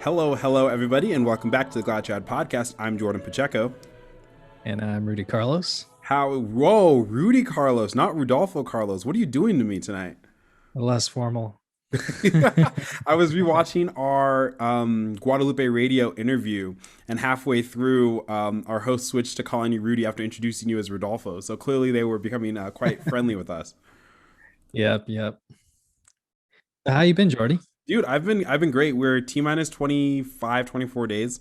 Hello, everybody, and welcome back to the Glad Chad podcast. I'm Jordan Pacheco. And I'm Rudy Carlos. Whoa, Rudy Carlos, not Rudolfo Carlos. What are you doing to me tonight? Less formal. I was rewatching our Guadalupe Radio interview, and halfway through, our host switched to calling you Rudy after introducing you as Rudolfo. So clearly, they were becoming quite friendly with us. Yep. How you been, Jordy? Dude, I've been great. We're T-minus 25, 24 days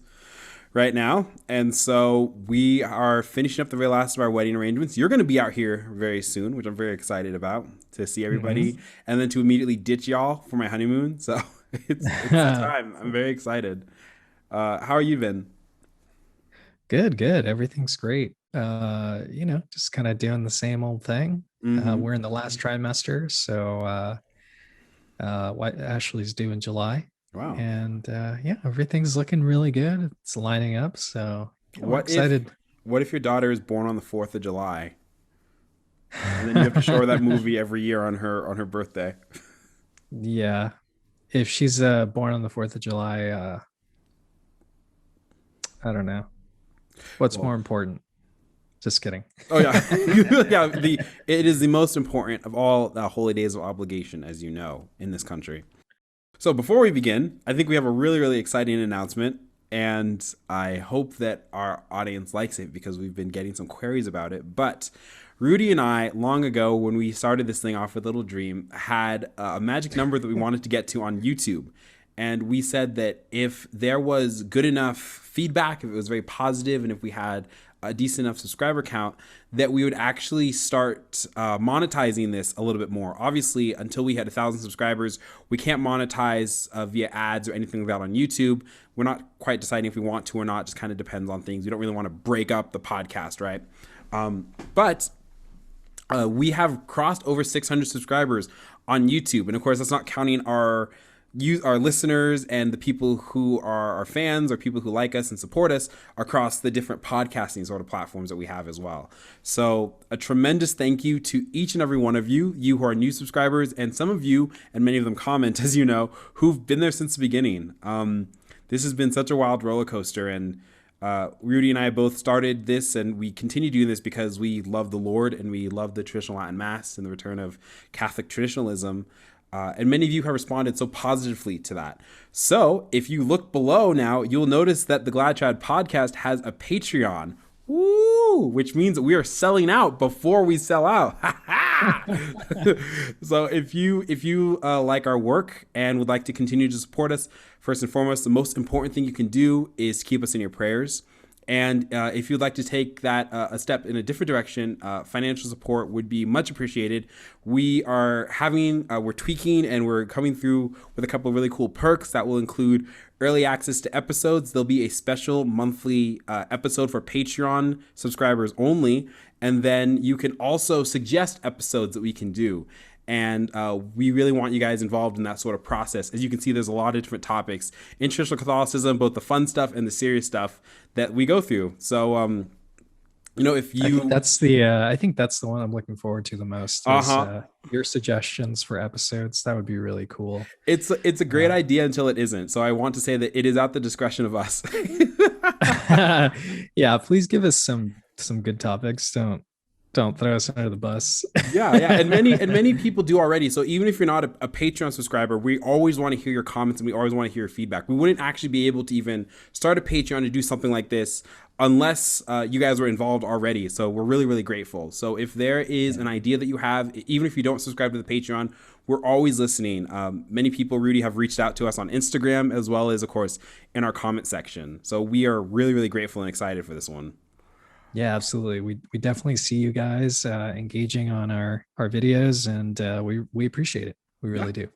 right now. And so we are finishing up the very last of our wedding arrangements. You're going to be out here very soon, which I'm very excited about, to see everybody and then to immediately ditch y'all for my honeymoon. So it's time. I'm very excited. How are you been? Good. Everything's great. Just kind of doing the same old thing. We're in the last trimester, so what Ashley's due in July. Wow. And everything's looking really good. It's lining up, so I'm excited. What if your daughter is born on the 4th of July? And then you have to show her that movie every year on her birthday. Yeah. If she's born on the 4th of July, I don't know. What's more important? Just kidding. Oh yeah. Yeah, it is the most important of all the holy days of obligation, as you know, in this country. So before we begin, I think we have a really, really exciting announcement, and I hope that our audience likes it because we've been getting some queries about it. But Rudy and I, long ago, when we started this thing off with Little Dream, had a magic number that we wanted to get to on YouTube. And we said that if there was good enough feedback, if it was very positive, and if we had a decent enough subscriber count, that we would actually start monetizing this a little bit more. Obviously, until we had 1,000 subscribers, we can't monetize via ads or anything like that on YouTube. We're not quite deciding if we want to or not. Just kind of depends on things. We don't really want to break up the podcast, right? But we have crossed over 600 subscribers on YouTube. And of course, that's not counting our listeners and the people who are our fans or people who like us and support us across the different podcasting sort of platforms that we have as well. So a tremendous thank you to each and every one of you who are new subscribers, and some of you, and many of them comment, as you know, who've been there since the beginning. This has been such a wild roller coaster, and Rudy and I both started this, and we continue doing this because we love the Lord and we love the traditional Latin Mass and the return of Catholic traditionalism. And many of you have responded so positively to that. So if you look below now, you'll notice that the Glad Chad podcast has a Patreon. Woo! Which means that we are selling out before we sell out. So if you like our work and would like to continue to support us, first and foremost, the most important thing you can do is keep us in your prayers. And if you'd like to take that a step in a different direction, financial support would be much appreciated. We're tweaking, and we're coming through with a couple of really cool perks that will include early access to episodes. There'll be a special monthly episode for Patreon subscribers only. And then you can also suggest episodes that we can do. And we really want you guys involved in that sort of process. As you can see, there's a lot of different topics in traditional Catholicism, both the fun stuff and the serious stuff that we go through. So, if you... I think that's the one I'm looking forward to the most. Your suggestions for episodes. That would be really cool. It's a great idea until it isn't. So I want to say that it is at the discretion of us. Yeah, please give us some good topics. Don't throw us under the bus. Yeah. And many people do already. So even if you're not a Patreon subscriber, we always want to hear your comments and we always want to hear your feedback. We wouldn't actually be able to even start a Patreon to do something like this unless you guys were involved already. So we're really, really grateful. So if there is an idea that you have, even if you don't subscribe to the Patreon, we're always listening. Many people, Rudy, have reached out to us on Instagram, as well as, of course, in our comment section. So we are really, really grateful and excited for this one. Yeah, absolutely. We definitely see you guys engaging on our videos, and we appreciate it. We really do.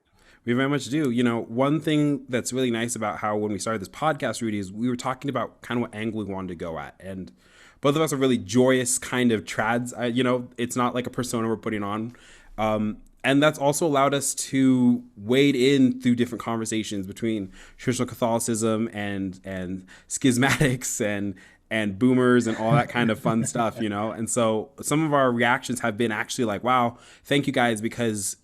We very much do. One thing that's really nice about how when we started this podcast, Rudy, is we were talking about kind of what angle we wanted to go at. And both of us are really joyous kind of trads. It's not like a persona we're putting on. And that's also allowed us to wade in through different conversations between traditional Catholicism and schismatics and boomers and all that kind of fun stuff, And so some of our reactions have been actually like, wow, thank you guys, because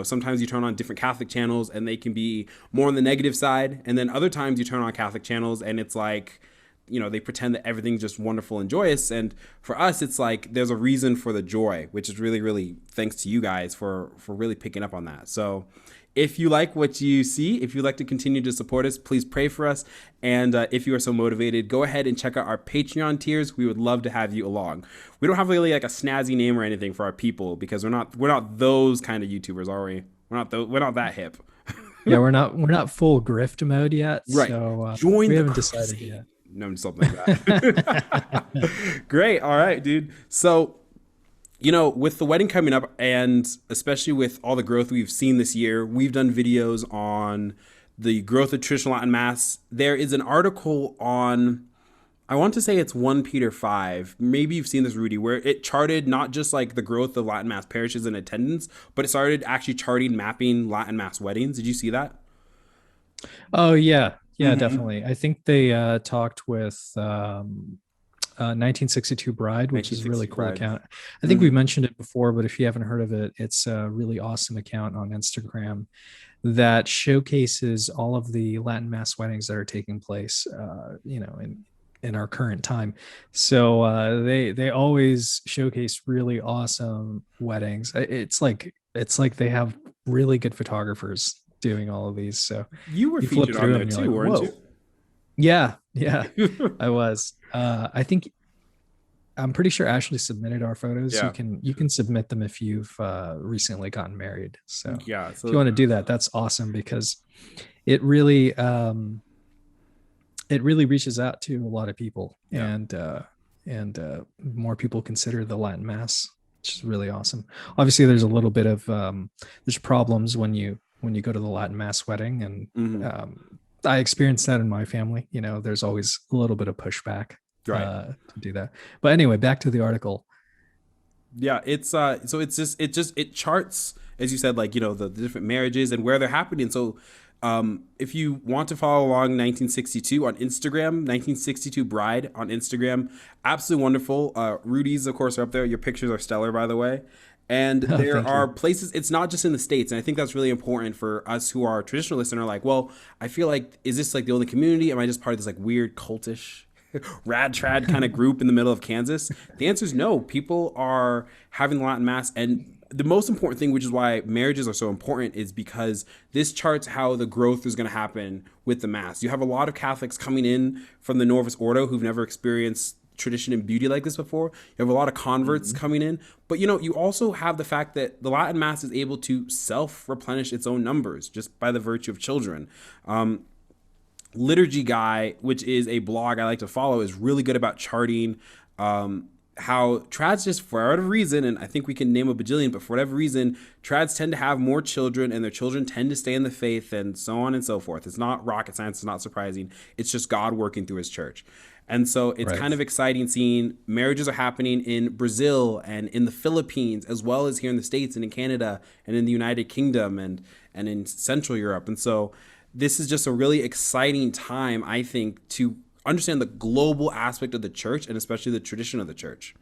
sometimes you turn on different Catholic channels and they can be more on the negative side. And then other times you turn on Catholic channels and it's like, they pretend that everything's just wonderful and joyous. And for us, it's like there's a reason for the joy, which is really, really thanks to you guys for really picking up on that. So if you like what you see, if you'd like to continue to support us, please pray for us. And if you are so motivated, go ahead and check out our Patreon tiers. We would love to have you along. We don't have really like a snazzy name or anything for our people because we're not those kind of YouTubers, are we? We're not that hip. Yeah, we're not full grift mode yet. Right. So Join we the haven't crusade. decided yet. No, something like that. Great. All right, dude. So, with the wedding coming up, and especially with all the growth we've seen this year, we've done videos on the growth of traditional Latin Mass. There is an article on, I want to say it's 1 Peter 5. Maybe you've seen this, Rudy, where it charted not just like the growth of Latin Mass parishes and attendance, but it started actually mapping Latin Mass weddings. Did you see that? Oh, yeah. Yeah, Mm-hmm. definitely. I think they talked with 1962 Bride, which is a really cool account. I think we mentioned it before, but if you haven't heard of it, it's a really awesome account on Instagram that showcases all of the Latin Mass weddings that are taking place, in our current time. So they always showcase really awesome weddings. It's like they have really good photographers doing all of these. So you were featured on there too, weren't you? Yeah, I was. I'm pretty sure Ashley submitted our photos. Yeah. You can submit them if you've recently gotten married. So yeah, if you want to do that, that's awesome because it really reaches out to a lot of people, and more people consider the Latin Mass, which is really awesome. Obviously, there's a little bit of there's problems when you go to the Latin Mass wedding, and I experienced that in my family. There's always a little bit of pushback to do that. But anyway, back to the article. Yeah, it's so it charts, as you said, like the different marriages and where they're happening. So if you want to follow along 1962 on Instagram, 1962 Bride on Instagram, absolutely wonderful. Rudy's, of course, are up there. Your pictures are stellar, by the way. And there are places, it's not just in the States. And I think that's really important for us who are traditionalists and are like, well, I feel like, is this like the only community? Am I just part of this like weird cultish rad trad kind of group in the middle of Kansas? The answer is no. People are having the Latin Mass. And the most important thing, which is why marriages are so important, is because this charts how the growth is going to happen with the Mass. You have a lot of Catholics coming in from the Novus Ordo who've never experienced tradition and beauty like this before. You have a lot of converts coming in, but you also have the fact that the Latin Mass is able to self-replenish its own numbers just by the virtue of children. Liturgy Guy, which is a blog I like to follow, is really good about charting how trads, just for whatever reason, and I think we can name a bajillion, but for whatever reason, trads tend to have more children and their children tend to stay in the faith and so on and so forth. It's not rocket science. It's not surprising. It's just God working through his church. And so it's kind of exciting seeing marriages are happening in Brazil and in the Philippines, as well as here in the States and in Canada and in the United Kingdom and in Central Europe. And so this is just a really exciting time, I think, to understand the global aspect of the church and especially the tradition of the church.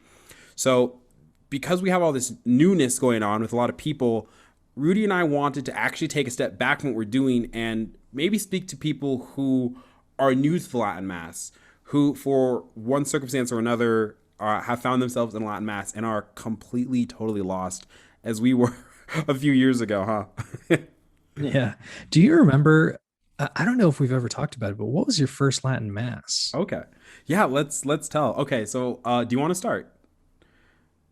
So because we have all this newness going on with a lot of people, Rudy and I wanted to actually take a step back from what we're doing and maybe speak to people who are new to the Latin Mass, who for one circumstance or another have found themselves in Latin Mass and are completely, totally lost, as we were a few years ago, huh? Yeah. Do you remember, I don't know if we've ever talked about it, but what was your first Latin Mass? Okay. Yeah, let's tell. Okay, so do you want to start?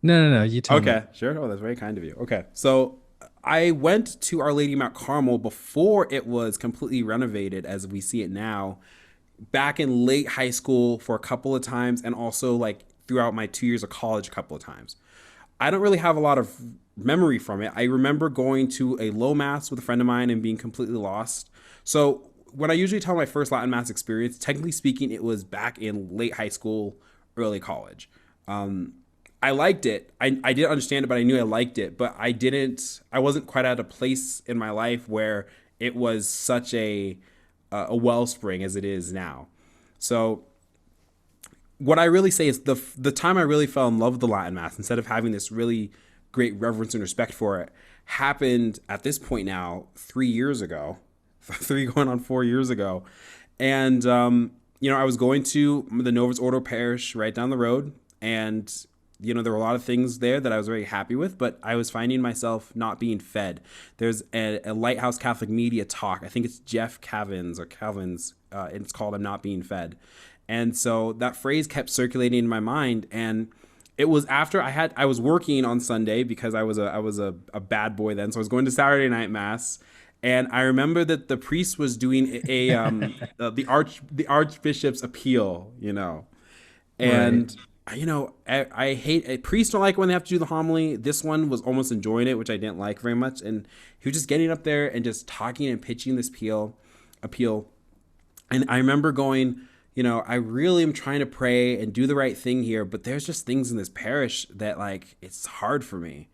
No, you tell me. Okay, sure. Oh, that's very kind of you. Okay, so I went to Our Lady Mount Carmel before it was completely renovated as we see it now, back in late high school for a couple of times, and also like throughout my 2 years of college a couple of times. I don't really have a lot of memory from it. I remember going to a low Mass with a friend of mine and being completely lost. So when I usually tell my first Latin Mass experience, technically speaking, it was back in late high school, early college. I liked it. I didn't understand it, but I knew I liked it. But I wasn't quite at a place in my life where it was such a wellspring as it is now. So what I really say is the time I really fell in love with the Latin Mass, instead of having this really great reverence and respect for it, happened at this point now 3 years ago, 4 years ago. And, I was going to the Novus Ordo parish right down the road. And, there were a lot of things there that I was very happy with, but I was finding myself not being fed. There's a Lighthouse Catholic Media talk. I think it's Jeff Calvin's, and it's called I'm Not Being Fed. And so that phrase kept circulating in my mind. And it was after I was working on Sunday because I was a bad boy then. So I was going to Saturday night mass. And I remember that the priest was doing the archbishop's appeal, and right. I hate priests don't like when they have to do the homily. This one was almost enjoying it, which I didn't like very much. And he was just getting up there and just talking and pitching this appeal. And I remember going, I really am trying to pray and do the right thing here, but there's just things in this parish that it's hard for me.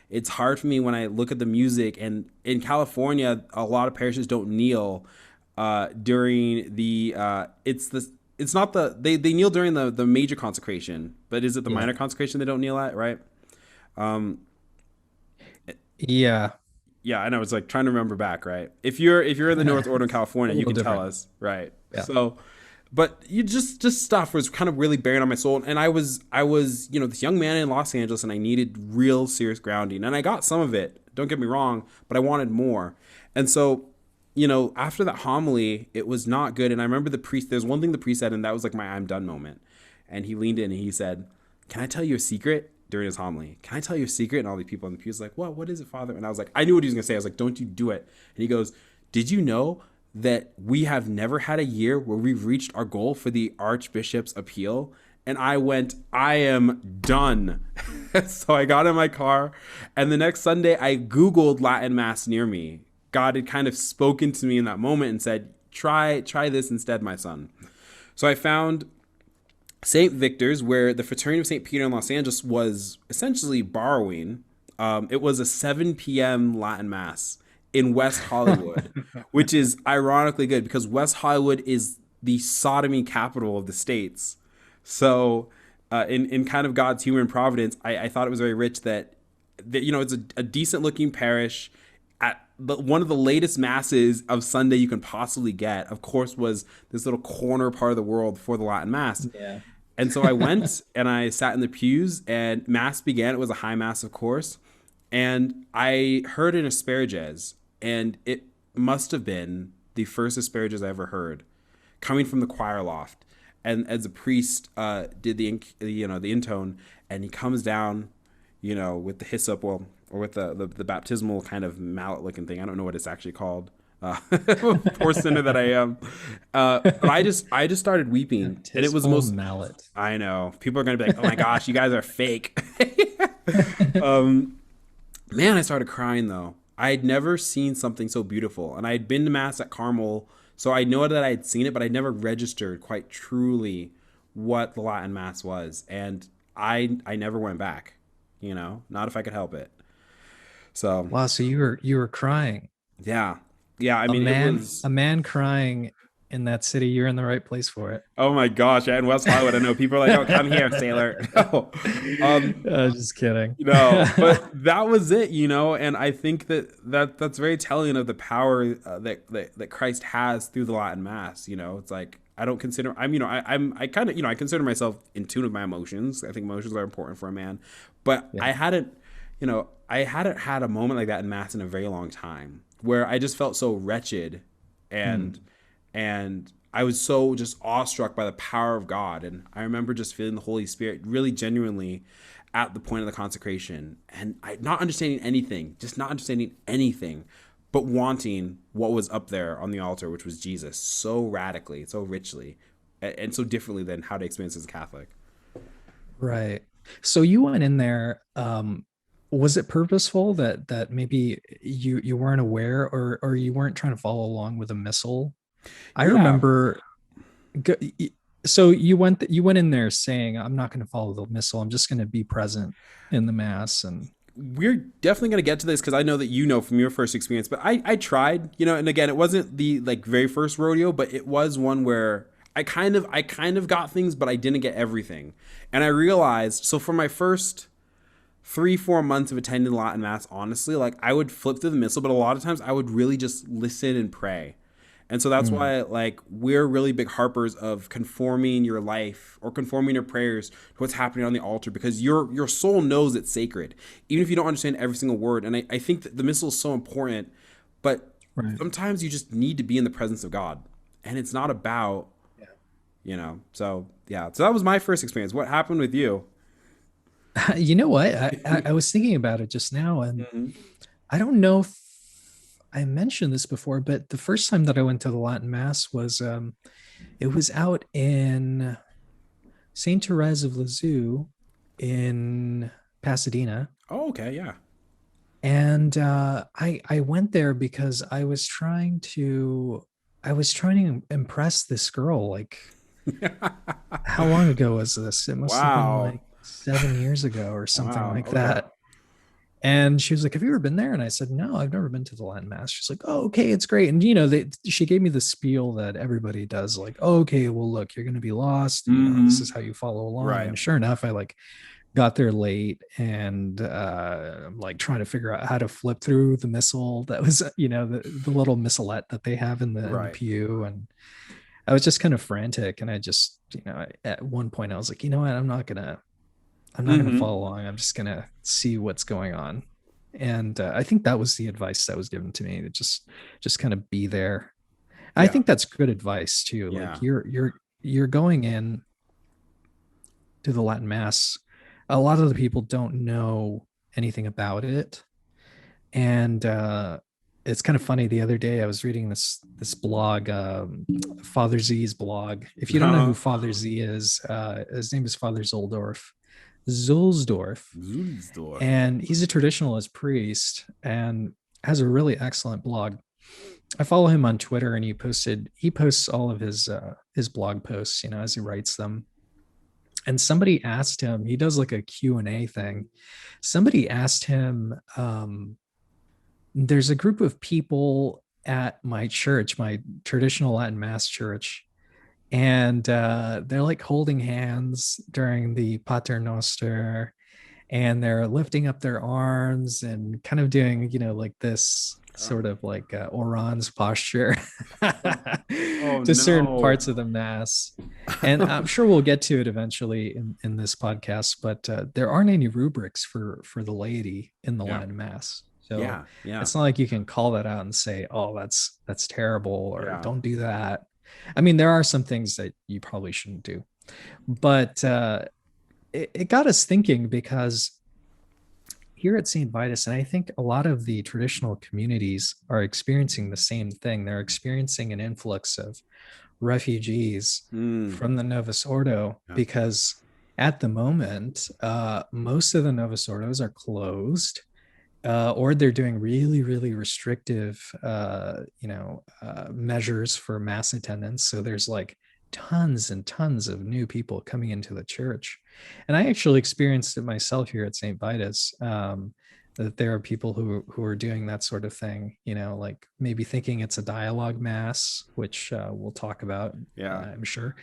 It's hard for me when I look at the music. And in California, a lot of parishes don't kneel during they kneel during the major consecration, but is it the minor consecration they don't kneel at, right? Yeah. Yeah, I know. It's trying to remember back, right? If you're in the North Order in California, you can tell us, right? Yeah. So, but you just stuff was kind of really bearing on my soul. And I was this young man in Los Angeles, and I needed real serious grounding. And I got some of it, don't get me wrong, but I wanted more. And so, after that homily, it was not good. And I remember there's one thing the priest said, and that was my I'm done moment. And he leaned in and he said, "Can I tell you a secret?" During his homily. "Can I tell you a secret?" And all the people in the pew was like, what is it, Father? And I was like, I knew what he was going to say. I was like, "Don't you do it." And he goes, "Did you know that we have never had a year where we've reached our goal for the Archbishop's appeal?" And I went, I am done. So I got in my car, and the next Sunday I Googled Latin Mass near me. God had kind of spoken to me in that moment and said, try this instead, my son. So I found St. Victor's, where the Fraternity of St. Peter in Los Angeles was essentially borrowing. It was a 7 p.m. Latin Mass in West Hollywood, which is ironically good because West Hollywood is the sodomy capital of the States. So in kind of God's humor and providence, I thought it was very rich that it's a decent looking parish. At one of the latest masses of Sunday you can possibly get, of course, was this little corner part of the world for the Latin Mass. Yeah. And so I went and I sat in the pews, and Mass began. It was a high Mass, of course. And I heard an asparagus, and it must have been the first asparagus I ever heard, coming from the choir loft. And as the priest did the intone, and he comes down, with the hyssop, or with the baptismal kind of mallet looking thing. I don't know what it's actually called. Poor sinner that I am. But I just started weeping, and it was the most mallet. I know people are gonna be like, "Oh my gosh, you guys are fake." Man, I started crying though. I had never seen something so beautiful, and I had been to Mass at Carmel, so I know that I had seen it, but I never registered quite truly what the Latin Mass was, and I never went back. Not if I could help it. So wow, so you were crying. Yeah. I mean, a man crying in that city. You're in the right place for it. Oh my gosh! Yeah, in West Hollywood, I know people are like, "Oh, come here, sailor." No. Just kidding. But that was it, And I think that's very telling of the power that Christ has through the Latin Mass. It's I don't consider I consider myself in tune with my emotions. I think emotions are important for a man, but yeah. I hadn't had a moment like that in Mass in a very long time, where I just felt so wretched and I was so just awestruck by the power of God. And I remember just feeling the Holy Spirit really genuinely at the point of the consecration, and not understanding anything, but wanting what was up there on the altar, which was Jesus, so radically, so richly, and so differently than how to experience as a Catholic. Right. So you went in there, was it purposeful that maybe you weren't aware, or you weren't trying to follow along with a missal? I remember. So you went in there saying, "I'm not going to follow the missal. I'm just going to be present in the Mass." And we're definitely going to get to this because I know that from your first experience, but I tried, and again, it wasn't the very first rodeo, but it was one where I kind of got things, but I didn't get everything. And I realized, so for my first 3-4 months of attending Latin Mass, honestly, like I would flip through the Missal, but a lot of times I would really just listen and pray. And so that's Mm, why, like, we're really big harpers of conforming your life or conforming your prayers to what's happening on the altar, because your soul knows it's sacred, even if you don't understand every single word. And I think that the Missal is so important, but right. sometimes you just need to be in the presence of God, and it's not about, So yeah, so that was my first experience. What happened with you? You know what? I was thinking about it just now, and Hmm. I don't know if I mentioned this before, but the first time that I went to the Latin Mass was it was out in Saint Therese of Lisieux in Pasadena. Oh, okay, yeah. And I went there because I was trying to impress this girl. Like, how long ago was this? It must have been Wow. like 7 years ago or something Wow. like Okay. that. And she was like, "Have you ever been there?" And I said, "No, I've never been to the Latin Mass." She's like, "Oh, okay, it's great." And she gave me the spiel that everybody does, like, "Oh, okay, well, look, you're going to be lost. This is Hmm. how you follow along." Right. And sure enough, I like got there late and I'm like trying to figure out how to flip through the missal that was, the little missalette that they have in the Right. pew. And I was just kind of frantic. And I just, at one point I was like, you know what, I'm not gonna Hmm. follow along. I'm just gonna see what's going on. And I think that was the advice that was given to me, to just kind of be there. I Yeah. think that's good advice too. Yeah. Like, you're going in to the Latin Mass. A lot of the people don't know anything about it, and it's kind of funny. The other day, I was reading this blog, Father Z's blog. If you don't know who Uh, Father Z is, his name is Father Zulsdorf, Zulsdorf. and he's a traditionalist priest and has a really excellent blog. I follow him on Twitter, and he posts all of his blog posts, as he writes them. And somebody asked him, he does like a Q&A thing. Somebody asked him, there's a group of people at my church, my traditional Latin Mass church, and they're like holding hands during the Pater Noster, and they're lifting up their arms and kind of doing, like this Oh. sort of like Oran's posture Oh to certain no. parts of the Mass. And I'm sure we'll get to it eventually in this podcast, but there aren't any rubrics for the laity in the Yeah. Latin Mass. So Yeah. Yeah. it's not like you can call that out and say, "Oh, that's terrible," or Yeah. "Don't do that." I mean, there are some things that you probably shouldn't do, but it got us thinking, because here at St. Vitus, and I think a lot of the traditional communities are experiencing the same thing. They're experiencing an influx of refugees Mm. from the Novus Ordo, Yeah. because at the moment, most of the Novus Ordos are closed, or they're doing really, really restrictive, measures for mass attendance. So there's like tons and tons of new people coming into the church, and I actually experienced it myself here at St. Vitus. That there are people who are doing that sort of thing, like maybe thinking it's a dialogue mass, which we'll talk about, Yeah. I'm sure,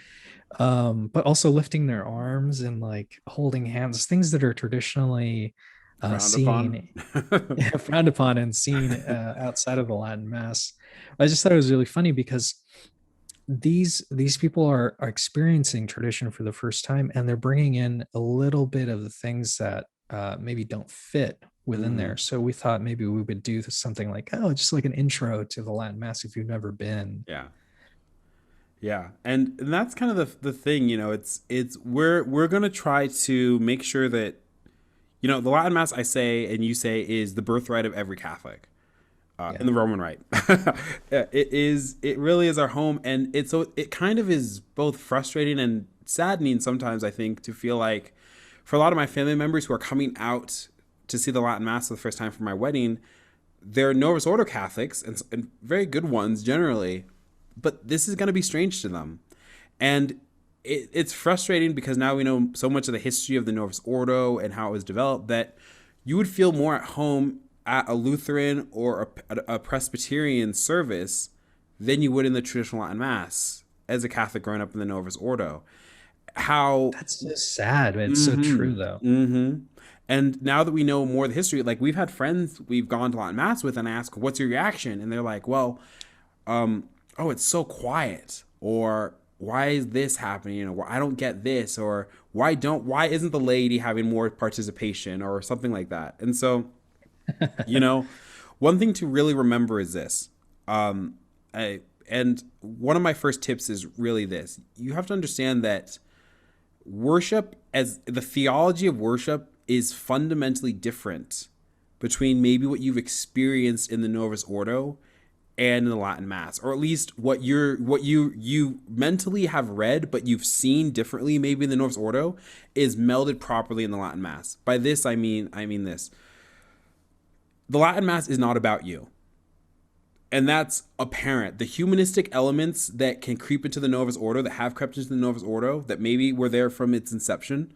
but also lifting their arms and like holding hands, things that are traditionally Frowned upon. seen frowned upon and seen outside of the Latin Mass. I just thought it was really funny, because these people are experiencing tradition for the first time, and they're bringing in a little bit of the things that maybe don't fit within Hmm. there. So we thought maybe we would do something like, oh, just like an intro to the Latin Mass if you've never been. Yeah. Yeah. And that's kind of the thing, it's we're gonna try to make sure that, the Latin Mass, I say and you say, is the birthright of every Catholic. In Yeah, the Roman Rite. It really is our home, and it kind of is both frustrating and saddening sometimes, I think, to feel like, for a lot of my family members who are coming out to see the Latin Mass for the first time for my wedding, they're Novus Ordo Catholics, and very good ones generally, but this is going to be strange to them. And it's frustrating, because now we know so much of the history of the Novus Ordo and how it was developed, that you would feel more at home at a Lutheran or a Presbyterian service than you would in the traditional Latin Mass as a Catholic growing up in the Novus Ordo. How that's just sad, but it's so Mm-hmm. true though. Mm-hmm. And now that we know more of the history, like we've had friends we've gone to Latin Mass with and ask, what's your reaction? And they're like, well, oh, it's so quiet, or why is this happening, or I don't get this, or why isn't the laity having more participation, or something like that. And so, you know, one thing to really remember is this. And one of my first tips is really this: you have to understand that worship, as the theology of worship, is fundamentally different between maybe what you've experienced in the Novus Ordo and in the Latin Mass, or at least what you mentally have read but you've seen differently maybe in the Novus Ordo is melded properly in the Latin Mass. By this I mean this: the Latin Mass is not about you. And that's apparent. The humanistic elements that can creep into the Novus Ordo, that have crept into the Novus Ordo, that maybe were there from its inception,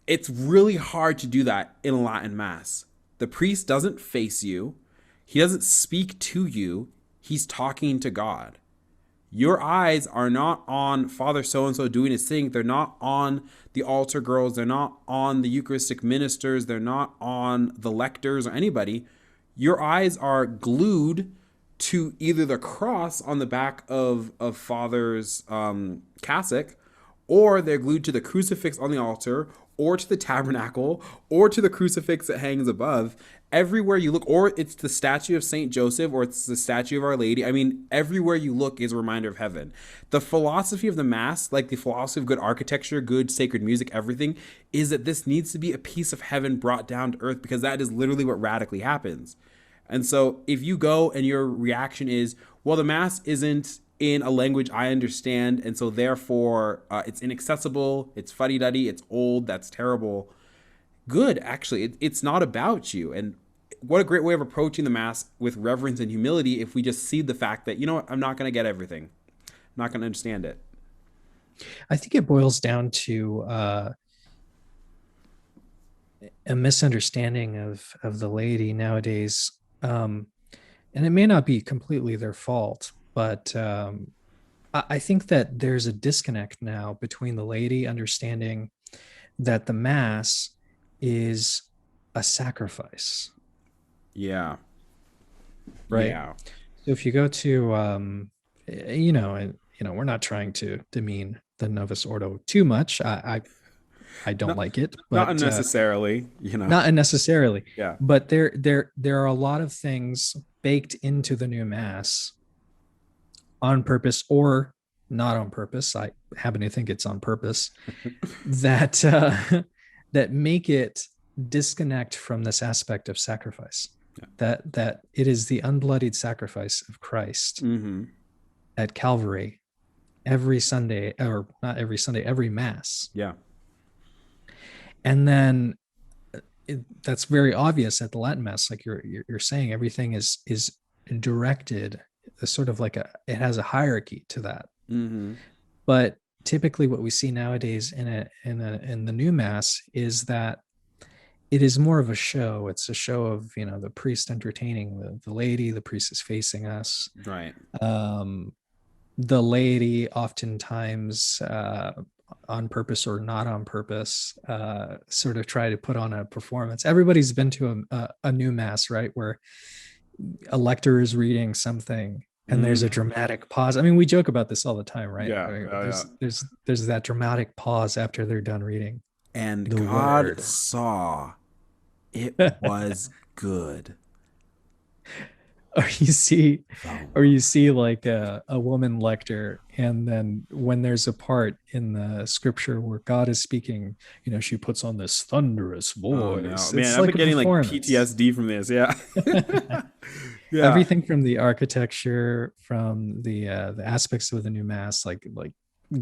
it's really hard to do that in a Latin Mass. The priest doesn't face you. He doesn't speak to you. He's talking to God. Your eyes are not on Father so-and-so doing his thing. They're not on the altar girls. They're not on the Eucharistic ministers. They're not on the lectors or anybody. Your eyes are glued to either the cross on the back of Father's cassock, or they're glued to the crucifix on the altar, or to the tabernacle, or to the crucifix that hangs above. Everywhere you look, or it's the statue of Saint Joseph, or it's the statue of Our Lady. I mean, everywhere you look is a reminder of heaven. The philosophy of the Mass, like the philosophy of good architecture, good sacred music, everything, is that this needs to be a piece of heaven brought down to earth, because that is literally what radically happens. And so if you go and your reaction is, well, the Mass isn't in a language I understand, and so therefore it's inaccessible, it's fuddy-duddy, it's old, that's terrible. Good, actually. It's not about you. And what a great way of approaching the Mass with reverence and humility if we just see the fact that, you know what, I'm not going to get everything. I'm not going to understand it. I think it boils down to a misunderstanding of the laity nowadays. And it may not be completely their fault, but I think that there's a disconnect now between the laity understanding that the Mass is a sacrifice. Yeah. Right. Yeah. So if you go to, we're not trying to demean the Novus Ordo too much. I don't like it, but not unnecessarily, not unnecessarily. Yeah. But there are a lot of things baked into the new Mass on purpose or not on purpose. I happen to think it's on purpose that that make it disconnect from this aspect of sacrifice. Yeah. That it is the unbloodied sacrifice of Christ at Calvary every Sunday, or not every Sunday, every Mass. Yeah. And then that's very obvious at the Latin Mass, like you're saying, everything is directed sort of like it has a hierarchy to that. But typically what we see nowadays in the new Mass is that it is more of a show. It's a show of, the priest entertaining the laity. The priest is facing us. Right. The laity oftentimes on purpose or not on purpose sort of try to put on a performance. Everybody's been to a new Mass, right, where a lector is reading something and there's a dramatic pause. I mean, we joke about this all the time, right? Yeah. There's that dramatic pause after they're done reading. And God word. Saw it was good. Or you see like a woman lector, and then when there's a part in the scripture where God is speaking, she puts on this thunderous voice. Oh, no. Man, I'm getting like PTSD from this. Yeah. Yeah. Everything from the architecture, from the aspects of the new Mass, like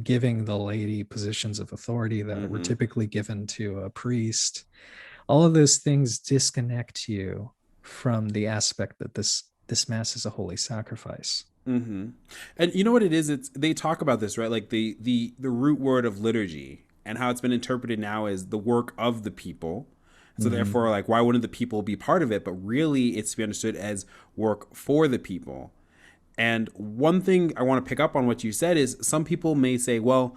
giving the laity positions of authority that were typically given to a priest. All of those things disconnect you from the aspect that this Mass is a holy sacrifice. And you know what it is? They talk about this, right? Like the root word of liturgy, and how it's been interpreted now as the work of the people. So therefore, like, why wouldn't the people be part of it? But really, it's to be understood as work for the people. And one thing I want to pick up on what you said is some people may say, well,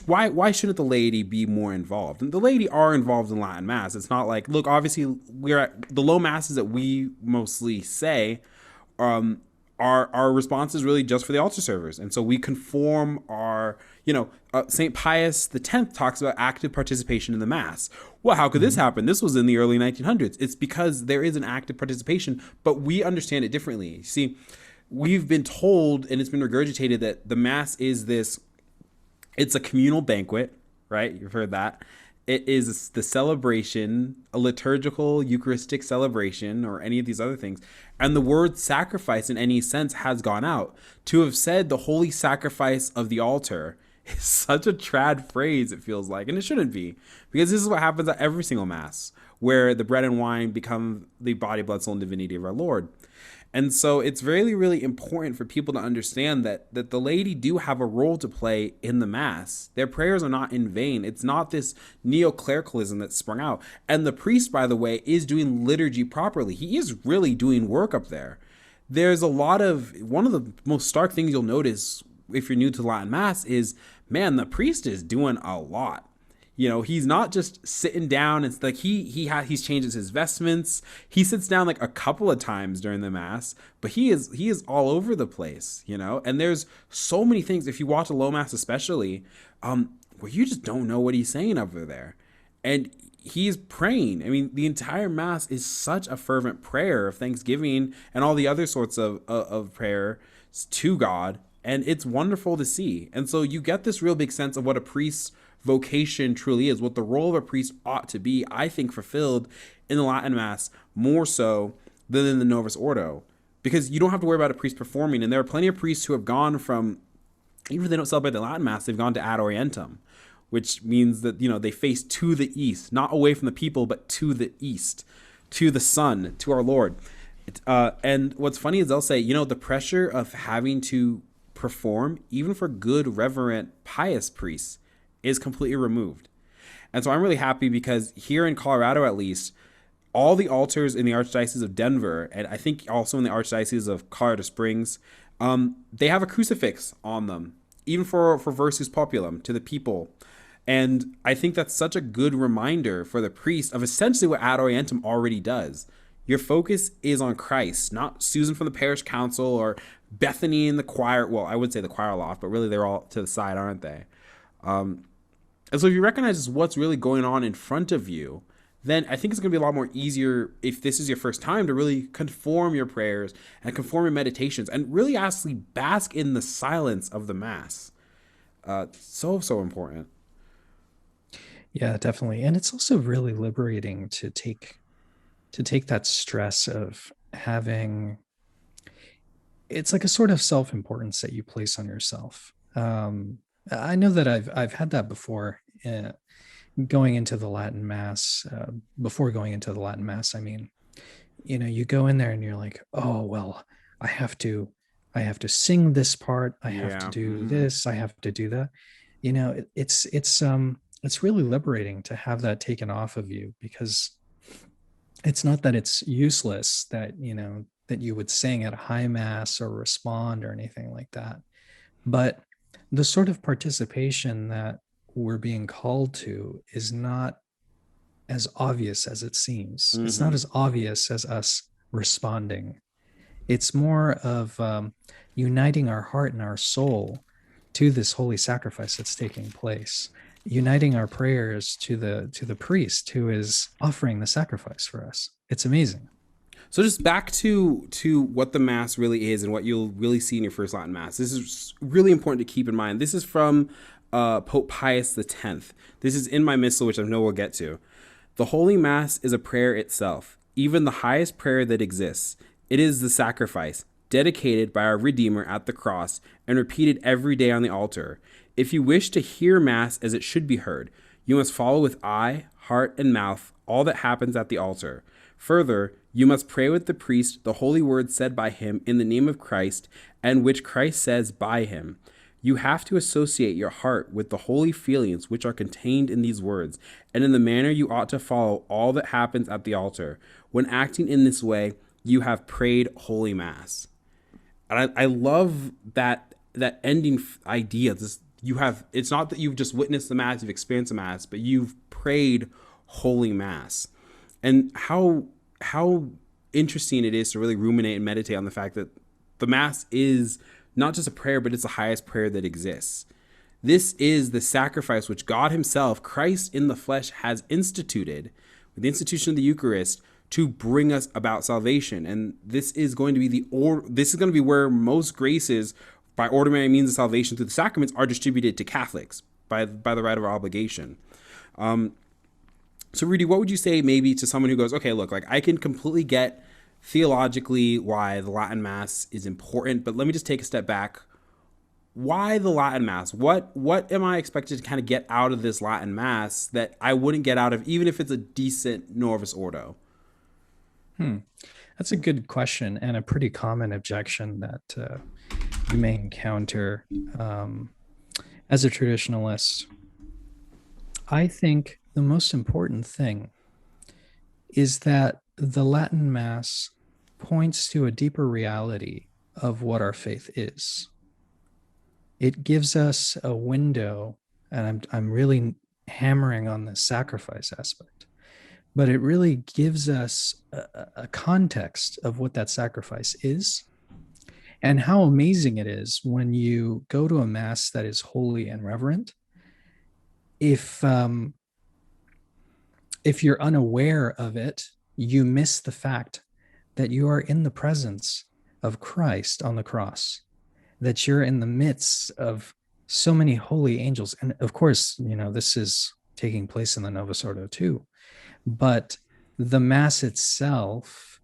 why shouldn't the laity be more involved? And the laity are involved in Latin Mass. It's not like, look, obviously we're at the low masses that we mostly say, um, our response is really just for the altar servers, and so we conform our, Saint Pius X talks about active participation in the Mass. Well, how could this happen? This was in the early 1900s. It's because there is an active participation, but we understand it differently. See, we've been told, and it's been regurgitated, that the Mass is this, it's a communal banquet, right? You've heard that. It is the celebration, a liturgical Eucharistic celebration, or any of these other things. And the word sacrifice in any sense has gone out. To have said the holy sacrifice of the altar is such a trad phrase, it feels like. And it shouldn't be, because this is what happens at every single Mass, where the bread and wine become the body, blood, soul, and divinity of our Lord. And so it's really, really important for people to understand that the laity do have a role to play in the Mass. Their prayers are not in vain. It's not this neo-clericalism that sprung out. And the priest, by the way, is doing liturgy properly. He is really doing work up there. There's one of the most stark things you'll notice if you're new to Latin Mass is, man, the priest is doing a lot. He's not just sitting down. It's like he's changes his vestments. He sits down like a couple of times during the Mass, but he is all over the place, and there's so many things, if you watch a low Mass especially, where you just don't know what he's saying over there. And he's praying. I mean, the entire Mass is such a fervent prayer of thanksgiving and all the other sorts of prayer to God. And it's wonderful to see. And so you get this real big sense of what a priest's vocation truly is, what the role of a priest ought to be, I think, fulfilled in the Latin Mass more so than in the Novus Ordo, because you don't have to worry about a priest performing. And there are plenty of priests who have gone from, even if they don't celebrate the Latin Mass, they've gone to ad orientem, which means that, they face to the east, not away from the people, but to the east, to the sun, to our Lord. And what's funny is they'll say, the pressure of having to perform, even for good, reverent, pious priests, is completely removed. And so I'm really happy, because here in Colorado, at least, all the altars in the Archdiocese of Denver, and I think also in the Archdiocese of Colorado Springs, they have a crucifix on them, even for Versus Populum, to the people. And I think that's such a good reminder for the priest of essentially what ad orientem already does. Your focus is on Christ, not Susan from the parish council or Bethany in the choir. Well, I would say the choir loft, but really they're all to the side, aren't they? And so if you recognize what's really going on in front of you, then I think it's going to be a lot more easier, if this is your first time, to really conform your prayers and conform your meditations and really actually bask in the silence of the Mass. So important. Yeah, definitely. And it's also really liberating to take that stress of having, it's like a sort of self-importance that you place on yourself. I know that I've had that before, going into the Latin Mass. Before going into the Latin Mass, I mean, you go in there and you're like, oh well, I have to sing this part. I have to do this. I have to do that. It's really liberating to have that taken off of you, because it's not that it's useless that that you would sing at a high Mass or respond or anything like that, but the sort of participation that we're being called to is not as obvious as it seems. Mm-hmm. It's not as obvious as us responding. It's more of uniting our heart and our soul to this holy sacrifice that's taking place, uniting our prayers to the priest who is offering the sacrifice for us. It's amazing. So just back to what the Mass really is and what you'll really see in your first Latin Mass. This is really important to keep in mind. This is from Pope Pius X. This is in my Missal, which I know we'll get to. The Holy Mass is a prayer itself, even the highest prayer that exists. It is the sacrifice, dedicated by our Redeemer at the cross and repeated every day on the altar. If you wish to hear Mass as it should be heard, you must follow with eye, heart, and mouth all that happens at the altar. Further, you must pray with the priest the holy words said by him in the name of Christ, and which Christ says by him. You have to associate your heart with the holy feelings which are contained in these words, and in the manner you ought to follow all that happens at the altar. When acting in this way, you have prayed Holy Mass. And I love that ending idea, it's not that you've just witnessed the mass, you've experienced the mass, but you've prayed holy mass. And how interesting it is to really ruminate and meditate on the fact that the mass is not just a prayer, but it's the highest prayer that exists. This is the sacrifice which God himself, Christ in the flesh, has instituted with the institution of the Eucharist to bring us about salvation. And this is going to be where most graces by ordinary means of salvation through the sacraments are distributed to Catholics by the right of our obligation. So Rudy, what would you say maybe to someone who goes, okay, look, like I can completely get theologically why the Latin Mass is important, but let me just take a step back. Why the Latin Mass? What am I expected to kind of get out of this Latin Mass that I wouldn't get out of even if it's a decent Novus Ordo? That's a good question, and a pretty common objection that you may encounter as a traditionalist. I think the most important thing is that the Latin Mass points to a deeper reality of what our faith is. It gives us a window, and I'm really hammering on the sacrifice aspect, but it really gives us a context of what that sacrifice is and how amazing it is when you go to a Mass that is holy and reverent. If you're unaware of it, you miss the fact that you are in the presence of Christ on the cross, that you're in the midst of so many holy angels. And of course, this is taking place in the Novus Ordo too, but the Mass itself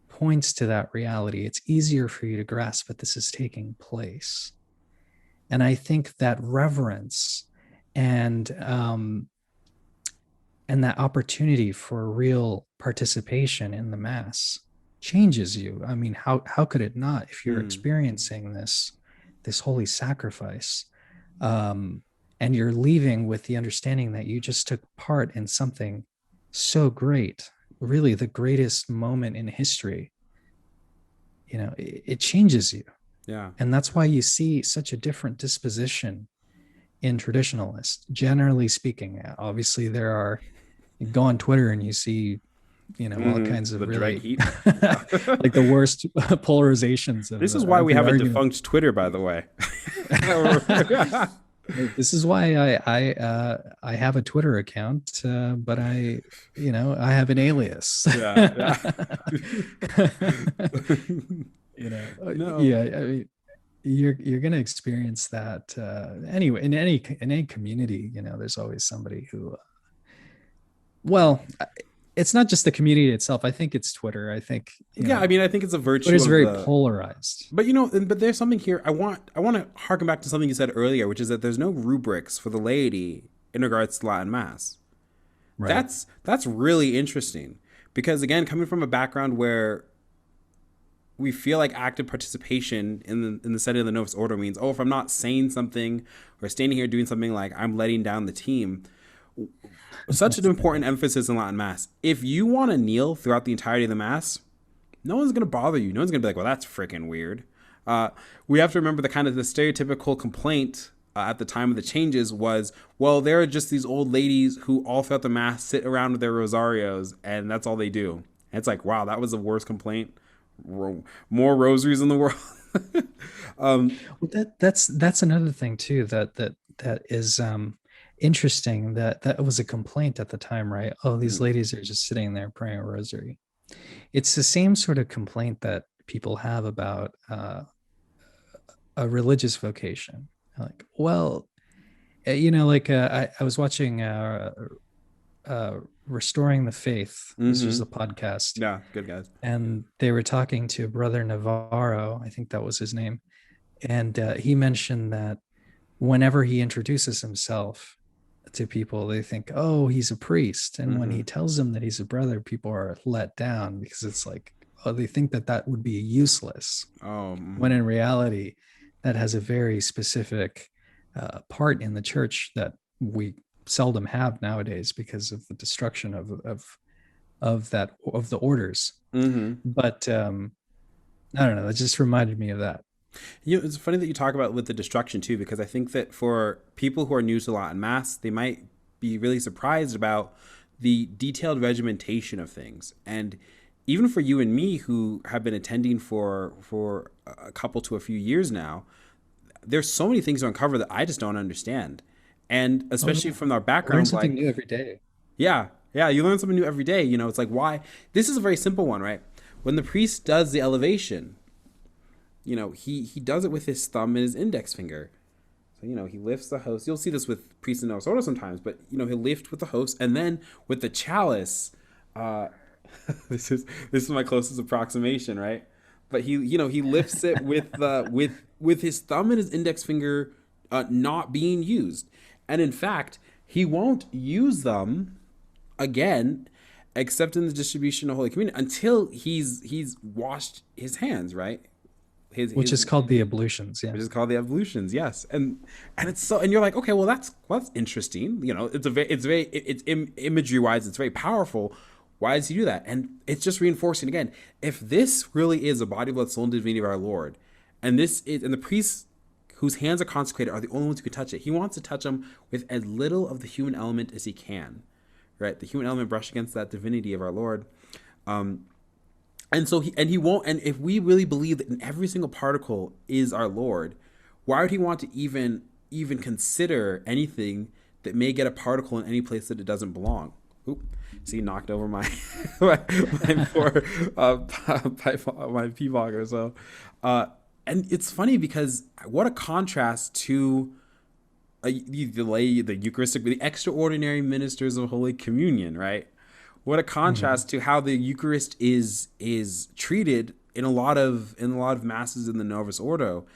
points to that reality. It's easier for you to grasp that this is taking place. And I think that reverence and that opportunity for real participation in the Mass changes you. I mean, how could it not if you're experiencing this holy sacrifice, and you're leaving with the understanding that you just took part in something so great, really the greatest moment in history. It changes you. Yeah. And that's why you see such a different disposition in traditionalists, generally speaking. Obviously, you go on Twitter and you see, all kinds of really like the worst polarizations. This is why we have a defunct Twitter, by the way. This is why I have a Twitter account, but I have an alias. Yeah. No. Yeah. I mean, you're going to experience that anyway in any community. There's always somebody who. It's not just the community itself. I think it's Twitter. I think. I mean, I think it's a virtue. It's very polarized. But but there's something here. I want to harken back to something you said earlier, which is that there's no rubrics for the laity in regards to Latin Mass. Right. That's really interesting because, again, coming from a background where we feel like active participation in the setting of the Novus Ordo means, if I'm not saying something or standing here doing something, like I'm letting down the team. Such an important emphasis in Latin Mass. If you want to kneel throughout the entirety of the Mass, no one's going to bother you. No one's going to be like, well, that's freaking weird. We have to remember the stereotypical complaint at the time of the changes was, well, there are just these old ladies who all throughout the Mass sit around with their rosarios and that's all they do. And it's like, wow, that was the worst complaint. More rosaries in the world. That's another thing too, that is interesting, that was a complaint at the time, right? These ladies are just sitting there praying a rosary. It's the same sort of complaint that people have about a religious vocation. Like, well, I was watching Restoring the Faith. This was a podcast. Yeah, good guys. And they were talking to Brother Navarro, I think that was his name. And he mentioned that whenever he introduces himself to people, they think, he's a priest. And when he tells them that he's a brother, people are let down because it's like, they think that would be useless. When in reality, that has a very specific part in the church that we seldom have nowadays because of the destruction of the orders. But I don't know, that just reminded me of that. It's funny that you talk about with the destruction too, because I think that for people who are new to Latin Mass, they might be really surprised about the detailed regimentation of things. And even for you and me who have been attending for a couple to a few years now, there's so many things to uncover that I just don't understand. And Oh especially yeah, from our I learn backgrounds, something like, new every day. yeah, yeah, you learn something new every day. It's like, why? This is a very simple one, right? When the priest does the elevation, he does it with his thumb and his index finger. So, he lifts the host. You'll see this with priests in Novus Ordo sometimes, but, he'll lift with the host, and then with the chalice, uh, this is my closest approximation, right? But he lifts it with his thumb and his index finger not being used, and in fact, he won't use them again, except in the distribution of Holy Communion until he's washed his hands, right? Which His is called the ablutions. Yeah. Which is called the ablutions, yes. And it's so, and you're like, okay, well that's interesting. It's imagery wise, it's very powerful. Why does he do that? And it's just reinforcing again, if this really is a body, blood, soul, and divinity of our Lord, and the priests whose hands are consecrated are the only ones who can touch it. He wants to touch them with as little of the human element as he can, right? The human element brushed against that divinity of our Lord. And so he won't. And if we really believe that in every single particle is our Lord, why would he want to even consider anything that may get a particle in any place that it doesn't belong? Oop, see, knocked over my my poor my pee bogger. So, and it's funny because what a contrast to the Eucharistic, the extraordinary ministers of Holy Communion, right? What a contrast to how the Eucharist is treated in a lot of masses in the Novus Ordo,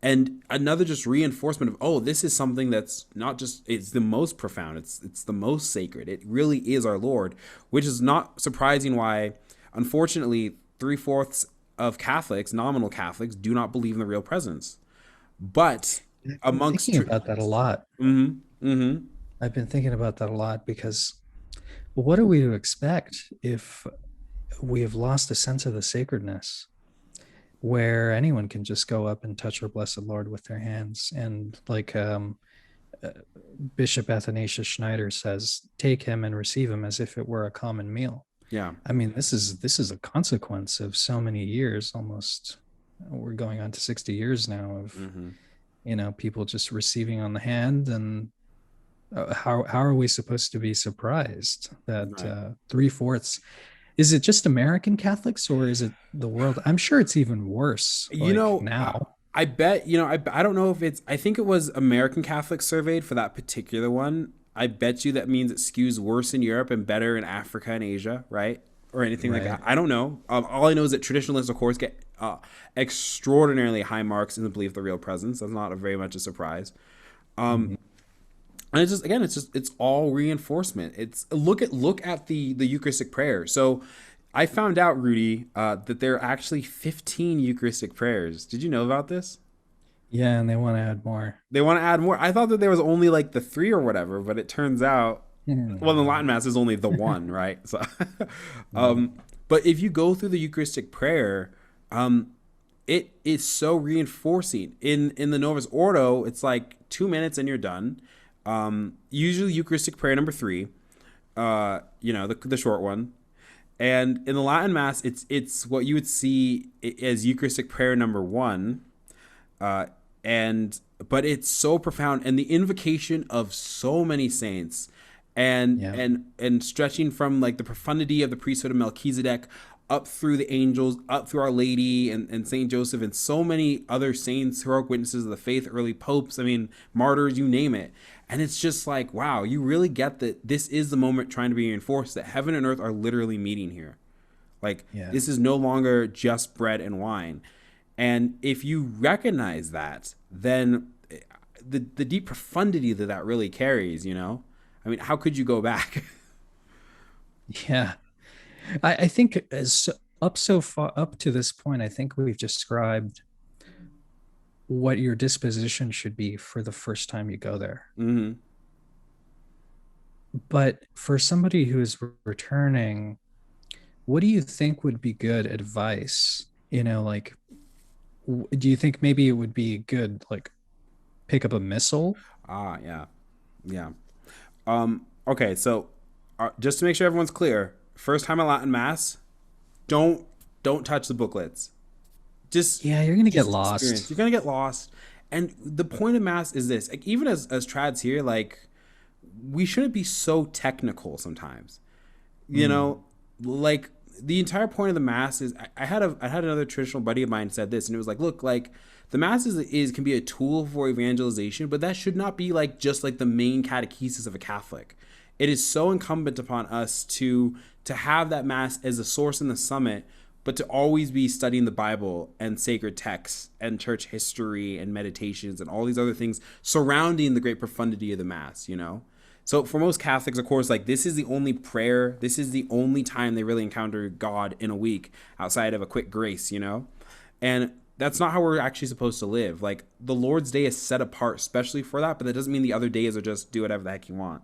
and another just reinforcement of, oh, this is something that's not just, it's the most profound, it's the most sacred, it really is our Lord, which is not surprising why, unfortunately, 3/4 of Catholics, nominal Catholics, do not believe in the real presence. But I've been amongst, thinking about that a lot. mm-hmm, mm-hmm. I've been thinking about that a lot because what are we to expect if we have lost a sense of the sacredness where anyone can just go up and touch our blessed Lord with their hands? And like uh, Bishop Athanasius Schneider says, take him and receive him as if it were a common meal. Yeah. I mean, this is a consequence of so many years, almost we're going on to 60 years now of people just receiving on the hand. And how are we supposed to be surprised that Right. 3/4? Is it just American Catholics or is it the world? I'm sure it's even worse You like know, I, now. I bet, I don't know if I think it was American Catholics surveyed for that particular one. I bet you that means it skews worse in Europe and better in Africa and Asia, right? Or anything like Right. that. I don't know. All I know is that traditionalists, of course, get extraordinarily high marks in the belief of the real presence. That's not very much a surprise. Mhm. And it's just, again, it's all reinforcement. It's look at the Eucharistic prayer. So I found out, Rudy, that there are actually 15 Eucharistic prayers. Did you know about this? Yeah, and they want to add more. They want to add more. I thought that there was only like the three or whatever, but it turns out, well, the Latin Mass is only the one, right? So, Mhm. but if you go through the Eucharistic prayer, it is so reinforcing. In the Novus Ordo, it's like 2 minutes and you're done. Usually Eucharistic prayer number three, the short one. And in the Latin Mass, it's what you would see as Eucharistic prayer number one, uh, and but it's so profound, and the invocation of so many saints, and Yeah. and stretching from like the profundity of the priesthood of Melchizedek up through the angels, up through Our Lady and Saint Joseph, and so many other saints, heroic witnesses of the faith, early popes. I mean, martyrs, you name it. And it's just like, wow, you really get that this is the moment trying to be reinforced that heaven and earth are literally meeting here. Like, Yeah. this is no longer just bread and wine. And if you recognize that, then the deep profundity that really carries, I mean, how could you go back? Yeah. I think as up so far up to this point, I think we've described what your disposition should be for the first time you go there. hmm But for somebody who is returning, what do you think would be good advice? Like Do you think maybe it would be good, like pick up a missal? Ah, yeah, yeah. Okay, so just to make sure everyone's clear, first time at Latin Mass, don't don't touch the booklets. Just Yeah, you're gonna get just experience. lost. You're gonna get lost. And the point of Mass is this: like, even as trads here, like we shouldn't be so technical sometimes. You Mm. know, like the entire point of the Mass is I had another traditional buddy of mine said this, and it was like, look, like the Mass is can be a tool for evangelization, but that should not be like just like the main catechesis of a Catholic. It is so incumbent upon us to have that Mass as a source in the summit, but to always be studying the Bible and sacred texts and church history and meditations and all these other things surrounding the great profundity of the Mass, you know? So for most Catholics, of course, like this is the only prayer, this is the only time they really encounter God in a week outside of a quick grace, you know? And that's not how we're actually supposed to live. Like the Lord's Day is set apart especially for that, but that doesn't mean the other days are just do whatever the heck you want.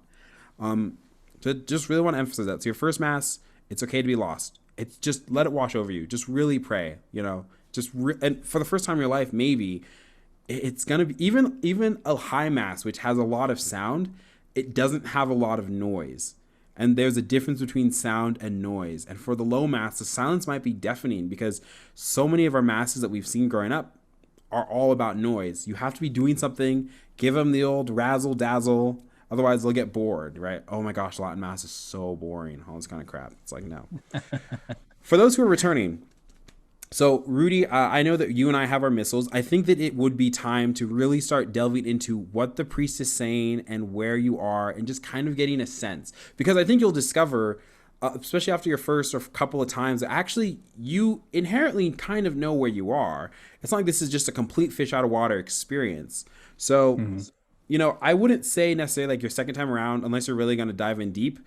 So just really want to emphasize that. So your first Mass, it's okay to be lost. It's just let it wash over you. Just really pray, you know? And for the first time in your life, maybe it's gonna be even a high Mass, which has a lot of sound, it doesn't have a lot of noise. And there's a difference between sound and noise. And for the low Mass, the silence might be deafening because so many of our Masses that we've seen growing up are all about noise. You have to be doing something, give them the old razzle dazzle, otherwise they'll get bored, right? Oh my gosh, Latin Mass is so boring, all this kind of crap. It's like, no. For those who are returning, so, Rudy, I know that you and I have our missals. I think that it would be time to really start delving into what the priest is saying and where you are and just kind of getting a sense. Because I think you'll discover, especially after your first or couple of times, that actually you inherently kind of know where you are. It's not like this is just a complete fish out of water experience. So, Mhm. you know, I wouldn't say necessarily like your second time around, unless you're really going to dive in deep.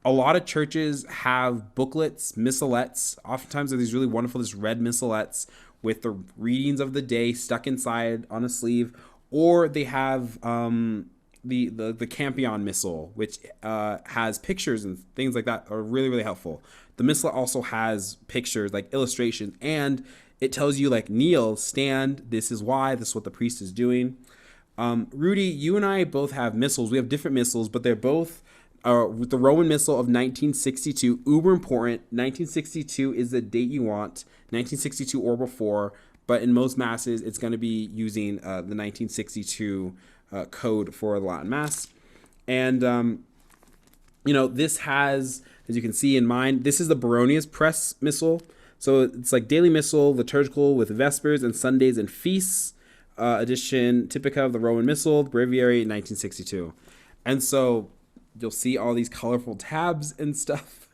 A lot of churches have booklets, missalettes. Oftentimes, they're these really wonderful, this red missalettes with the readings of the day stuck inside on a sleeve, or they have the Campion Missal, which has pictures and things like that, are really really helpful. The Missal also has pictures like illustrations, and it tells you like kneel, stand. This is why. This is what the priest is doing. Rudy, you and I both have missals. We have different missals, but they're both with the Roman Missal of 1962. Uber important. 1962 is the date you want. 1962 or before. But in most masses, it's going to be using the 1962 code for the Latin Mass. And you know, this has, as you can see in mine, this is the Baronius Press Missal. So it's like daily missal, liturgical with Vespers and Sundays and feasts. Edition typica of the Roman Missal, Breviary, 1962. And so you'll see all these colorful tabs and stuff.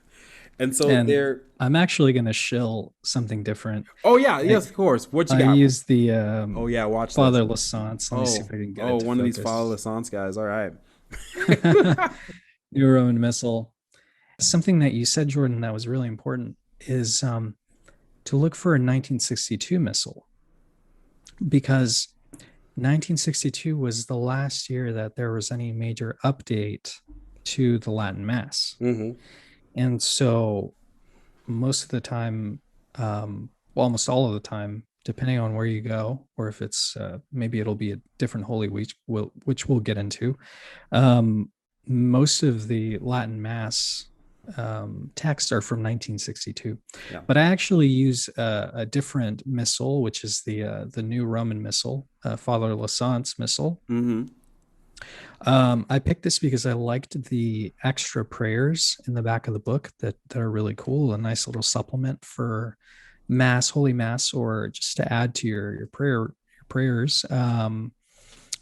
And so And they're, I'm actually gonna shill something different. oh yeah, I yes, of course. What you I got? use the Oh yeah, watch this. Father Lassance. Let me see if Oh, I can get oh, it to one of these follow focus. the Sans guys. All right. New Roman Missal. Something that you said, Jordan, that was really important is to look for a 1962 missal, because 1962 was the last year that there was any major update to the Latin Mass. Mm-hmm. And so most of the time, well, almost all of the time, depending on where you go, or if it's maybe it'll be a different Holy Week, which we'll get into. Most of the Latin Mass texts are from 1962, Yeah. but I actually use a different missal, which is the new Roman Missal, Father Lassance Missal. Mm-hmm. I picked this because I liked the extra prayers in the back of the book that are really cool. A nice little supplement for Mass, Holy Mass, or just to add to your prayers.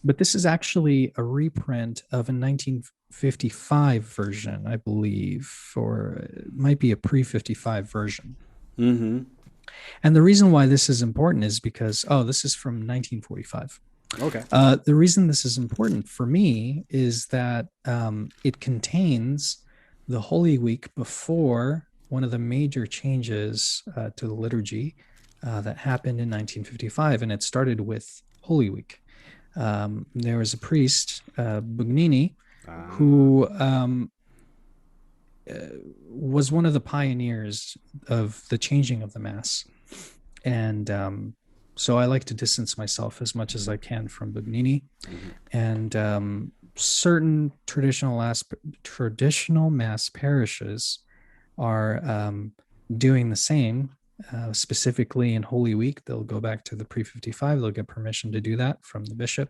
But this is actually a reprint of a 1955 version, I believe, or it might be a pre-55 version. Mm-hmm. And the reason why this is important is because, oh, this is from 1945. Okay. The reason this is important for me is that it contains the Holy Week before one of the major changes to the liturgy that happened in 1955, and it started with Holy Week. There was a priest, Bugnini, who was one of the pioneers of the changing of the Mass. And So I like to distance myself as much as I can from Bugnini, and certain traditional mass parishes are doing the same. Specifically in Holy Week, they'll go back to the pre-55. They'll get permission to do that from the bishop.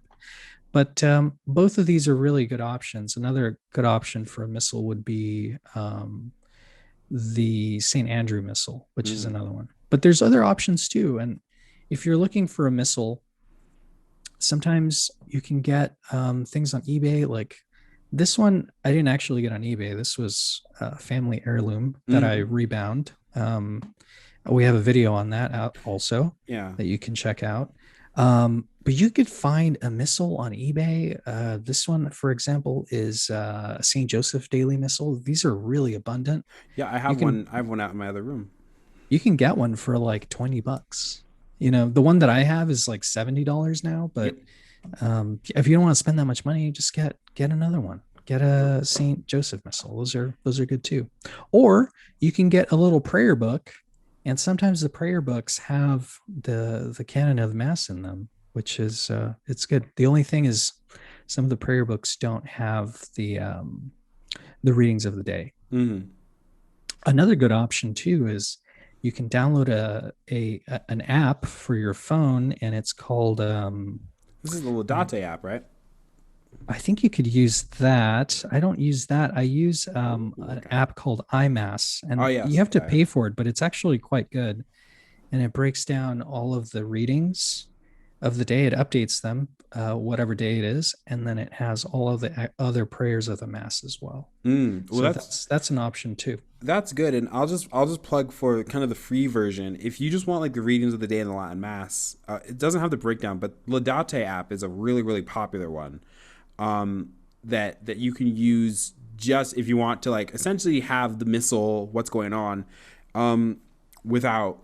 But both of these are really good options. Another good option for a missal would be the St. Andrew Missal, which is another one. But there's other options too. And if you're looking for a missal, sometimes you can get things on eBay. Like this one, I didn't actually get on eBay. This was a family heirloom that I rebound. We have a video on that out also that you can check out. But you could find a missal on eBay. This one, for example, is St. Joseph Daily Missal. These are really abundant. Yeah, I have one. I have one out in my other room. You can get one for like $20. You know, the one that I have is like $70 now. But if you don't want to spend that much money, just get another one. Get a St. Joseph Missal. Those are good too. Or you can get a little prayer book. And sometimes the prayer books have the canon of the Mass in them, which is it's good. The only thing is some of the prayer books don't have the readings of the day. Another good option too is you can download an app for your phone, and it's called this is the Laudate app, right? I think you could use that. I don't use that. I use an app called iMass, and you have to pay for it, but it's actually quite good. And it breaks down all of the readings of the day. It updates them, whatever day it is, and then it has all of the other prayers of the Mass as well. Well, so that's an option too. That's good. And I'll just plug for kind of the free version. If you just want like the readings of the day in the Latin Mass, it doesn't have the breakdown, but Laudate app is a really, really popular one. That you can use just if you want to like essentially have the missal, what's going on, without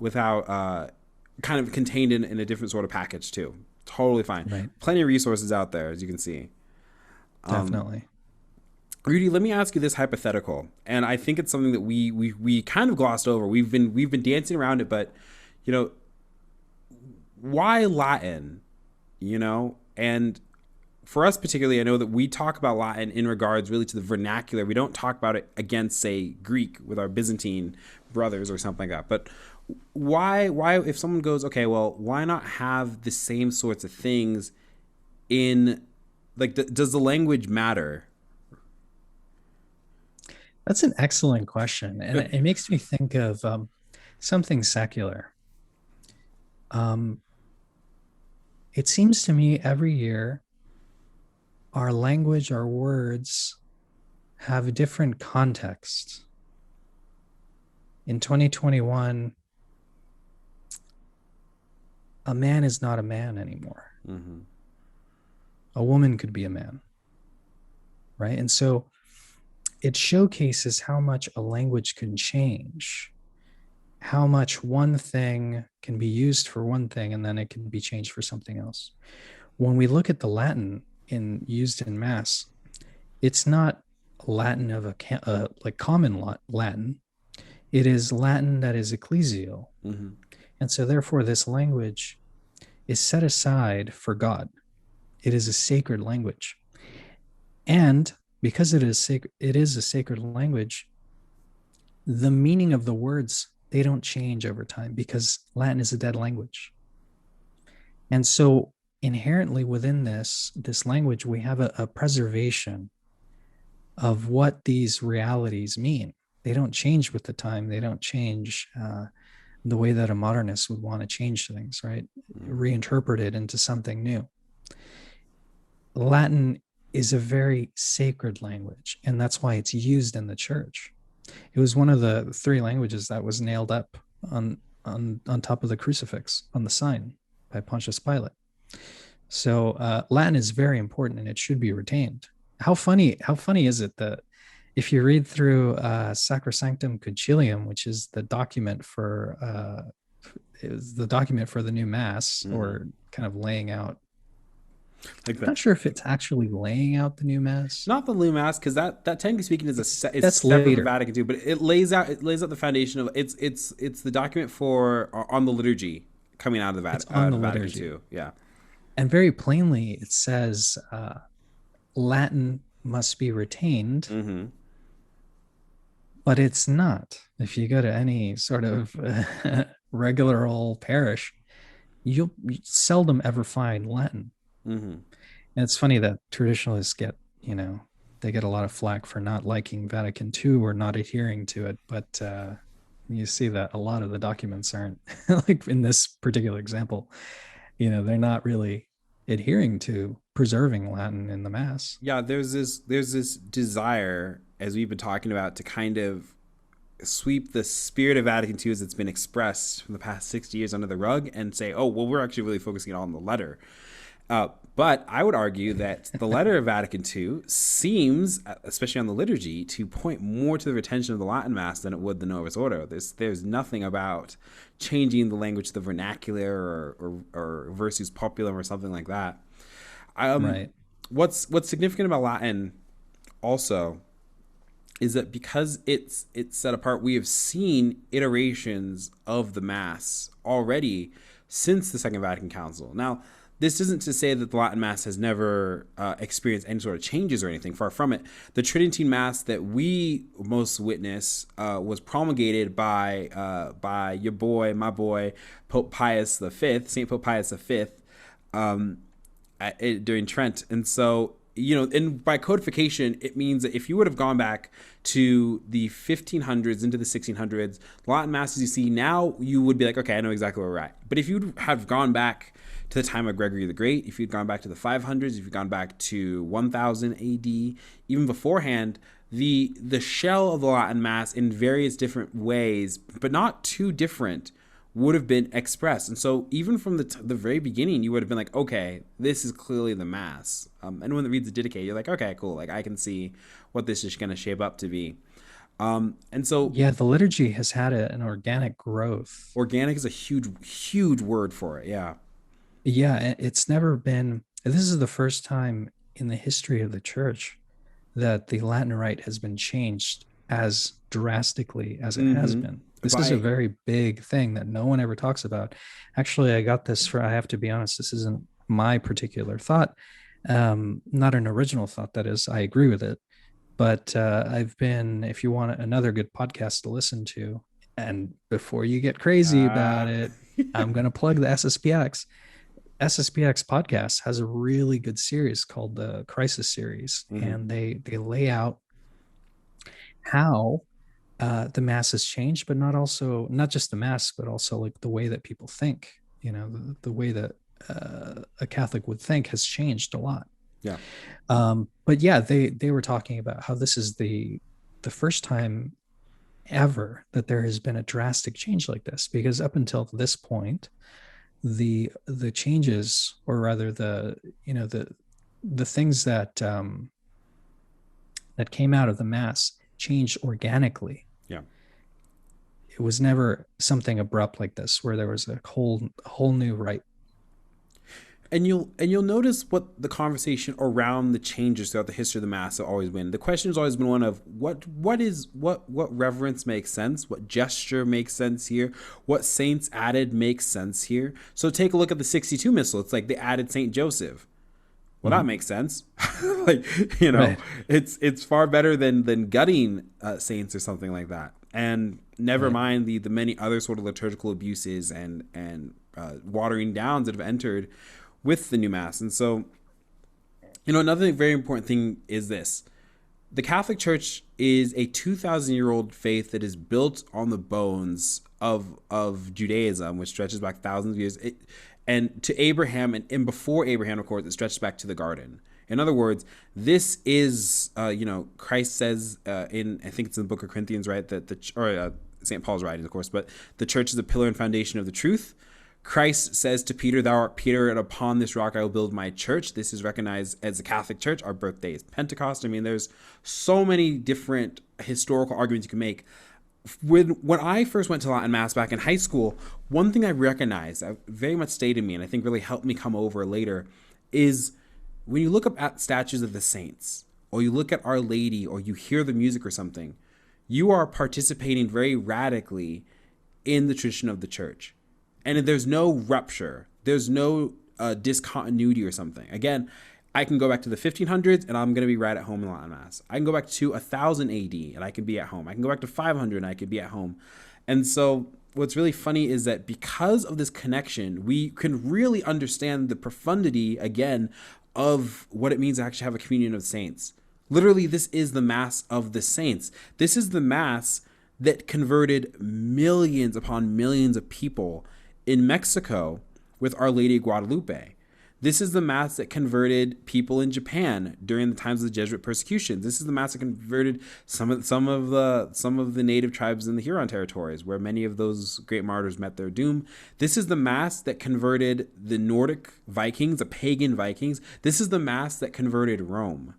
kind of contained in a different sort of package too. Totally fine. Right. Plenty of resources out there, as you can see. Definitely. Rudy, let me ask you this hypothetical, and I think it's something that we kind of glossed over. We've been dancing around it, but you know, why Latin? You know, and for us particularly, I know that we talk about Latin in regards really to the vernacular. We don't talk about it against, say, Greek with our Byzantine brothers or something like that. But why if someone goes, okay, well, why not have the same sorts of things in, like, does the language matter? That's an excellent question. And it makes me think of something secular. It seems to me every year, our language, our words have a different context. In 2021, a man is not a man anymore. A woman could be a man, right? And so it showcases how much a language can change, how much one thing can be used for one thing and then it can be changed for something else. When we look at the Latin used in Mass, it's not Latin of like common Latin. It is Latin that is ecclesial. And so therefore this language is set aside for God. It is a sacred language. And because it is a sacred language, the meaning of the words, they don't change over time because Latin is a dead language. And so inherently within this language, we have a preservation of what these realities mean. They don't change with the time. They don't change the way that a modernist would want to change things, right? Reinterpret it into something new. Latin is a very sacred language, and that's why it's used in the church. It was one of the three languages that was nailed up on top of the crucifix on the sign by Pontius Pilate. So Latin is very important and it should be retained. How funny is it that if you read through Sacrosanctum Concilium, which is the document for the new Mass, or kind of laying out, like I'm not sure if it's actually laying out the new Mass. Not the new Mass, because that technically speaking is that's separate later. from Vatican II, but it lays out the foundation of it's the document for on the liturgy, coming out of It's on the Vatican liturgy. II. Yeah. And very plainly, it says Latin must be retained, Mm-hmm. but it's not. If you go to any sort of regular old parish, you seldom ever find Latin. Mm-hmm. And it's funny that traditionalists get, they get a lot of flack for not liking Vatican II or not adhering to it. But you see that a lot of the documents aren't, like in this particular example, they're not really adhering to preserving Latin in the Mass. Yeah, there's this desire, as we've been talking about, to kind of sweep the spirit of Vatican II as it's been expressed from the past 60 years under the rug and say, oh, well, we're actually really focusing on the letter. But I would argue that the letter of Vatican II seems, especially on the liturgy, to point more to the retention of the Latin Mass than it would the Novus Ordo. There's nothing about changing the language to the vernacular or versus populum or something like that. Right. What's significant about Latin also is that because it's set apart, we have seen iterations of the Mass already since the Second Vatican Council. Now, this isn't to say that the Latin Mass has never experienced any sort of changes or anything. Far from it. The Tridentine Mass that we most witness was promulgated by my boy, Pope Pius V, Saint Pope Pius V, during Trent. And so, and by codification, it means that if you would have gone back to the 1500s into the 1600s, Latin Masses you see now, you would be like, okay, I know exactly where we're at. But if you have gone back to the time of Gregory the Great, if you'd gone back to the 500s, if you'd gone back to 1000 AD, even beforehand, the shell of the Latin Mass in various different ways, but not too different, would have been expressed. And so even from the very beginning, you would have been like, okay, this is clearly the Mass. And when it reads the Didache, you're like, okay, cool. Like I can see what this is going to shape up to be. And so Yeah, the liturgy has had an organic growth. organic is a huge, huge word for it. Yeah. Yeah, it's never been, this is the first time in the history of the church that the Latin Rite has been changed as drastically as it has been. This is a very big thing that no one ever talks about. Actually, I got this I have to be honest, this isn't my particular thought. Not an original thought, that is. I agree with it. But if you want another good podcast to listen to, and before you get crazy about it, I'm going to plug the SSPX. SSPX podcast has a really good series called the Crisis Series, and they lay out how the Mass has changed, but not just the Mass, but also like the way that people think. The way that a Catholic would think has changed a lot. Yeah. But yeah, they were talking about how this is the first time ever that there has been a drastic change like this, because up until this point, the changes, or rather the things that that came out of the Mass changed organically. Yeah. It was never something abrupt like this where there was a whole new rite. And you'll notice what the conversation around the changes throughout the history of the Mass have always been. The question has always been one of what reverence makes sense, what gesture makes sense here, what saints added makes sense here. So take a look at the 62 Missal. It's like they added Saint Joseph. Well, that makes sense. Like, right. It's far better than gutting saints or something like that. And never mind the many other sort of liturgical abuses and watering downs that have entered with the new Mass. And so, another very important thing is this. The Catholic Church is a 2,000-year-old faith that is built on the bones of Judaism, which stretches back thousands of years, and to Abraham, and before Abraham, of course, it stretches back to the garden. In other words, this is, Christ says in, I think it's in the book of Corinthians, right, that St. Paul's writing, of course, but the church is the pillar and foundation of the truth. Christ says to Peter, thou art Peter, and upon this rock I will build my church. This is recognized as the Catholic Church. Our birthday is Pentecost. I mean, there's so many different historical arguments you can make. When I first went to Latin Mass back in high school, one thing I recognized that very much stayed in me, and I think really helped me come over later, is when you look up at statues of the saints, or you look at Our Lady, or you hear the music or something, you are participating very radically in the tradition of the church. and there's no rupture, there's no discontinuity or something. Again, I can go back to the 1500s and I'm going to be right at home in Latin Mass. I can go back to 1000 AD and I can be at home. I can go back to 500 and I could be at home. And so what's really funny is that because of this connection, we can really understand the profundity, again, of what it means to actually have a communion of saints. Literally, this is the Mass of the saints. This is the Mass that converted millions upon millions of people in Mexico with Our Lady of Guadalupe. This is the Mass that converted people in Japan during the times of the Jesuit persecution. This is the Mass that converted some of the native tribes in the Huron territories, where many of those great martyrs met their doom. This is the Mass that converted the Nordic Vikings, the pagan Vikings. This is the Mass that converted Rome.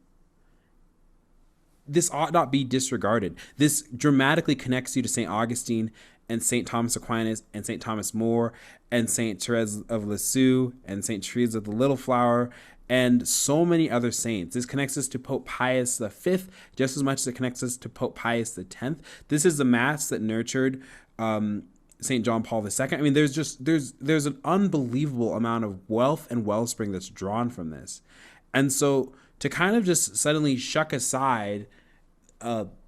This ought not be disregarded. This dramatically connects you to St. Augustine and St. Thomas Aquinas and St. Thomas More and St. Therese of Lisieux and St. Therese of the Little Flower and so many other saints. This connects us to Pope Pius V just as much as it connects us to Pope Pius X. This is the Mass that nurtured St. John Paul II. I mean, there's an unbelievable amount of wealth and wellspring that's drawn from this. And so to kind of just suddenly shuck aside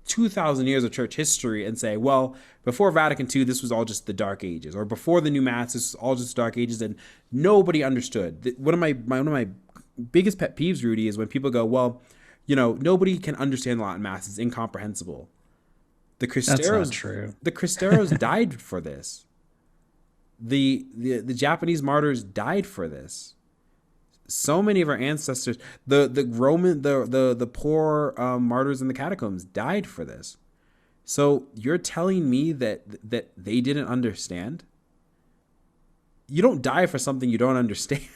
2,000 years of church history and say, well, before Vatican II, this was all just the Dark Ages, or before the new Mass, this was all just Dark Ages, and nobody understood. One of my biggest pet peeves, Rudy, is when people go, well, nobody can understand the Latin Mass; it's incomprehensible. That's not true. The Cristeros died for this. The Japanese martyrs died for this. So many of our ancestors, the Roman, the poor martyrs in the catacombs died for this. So you're telling me that they didn't understand? You don't die for something you don't understand.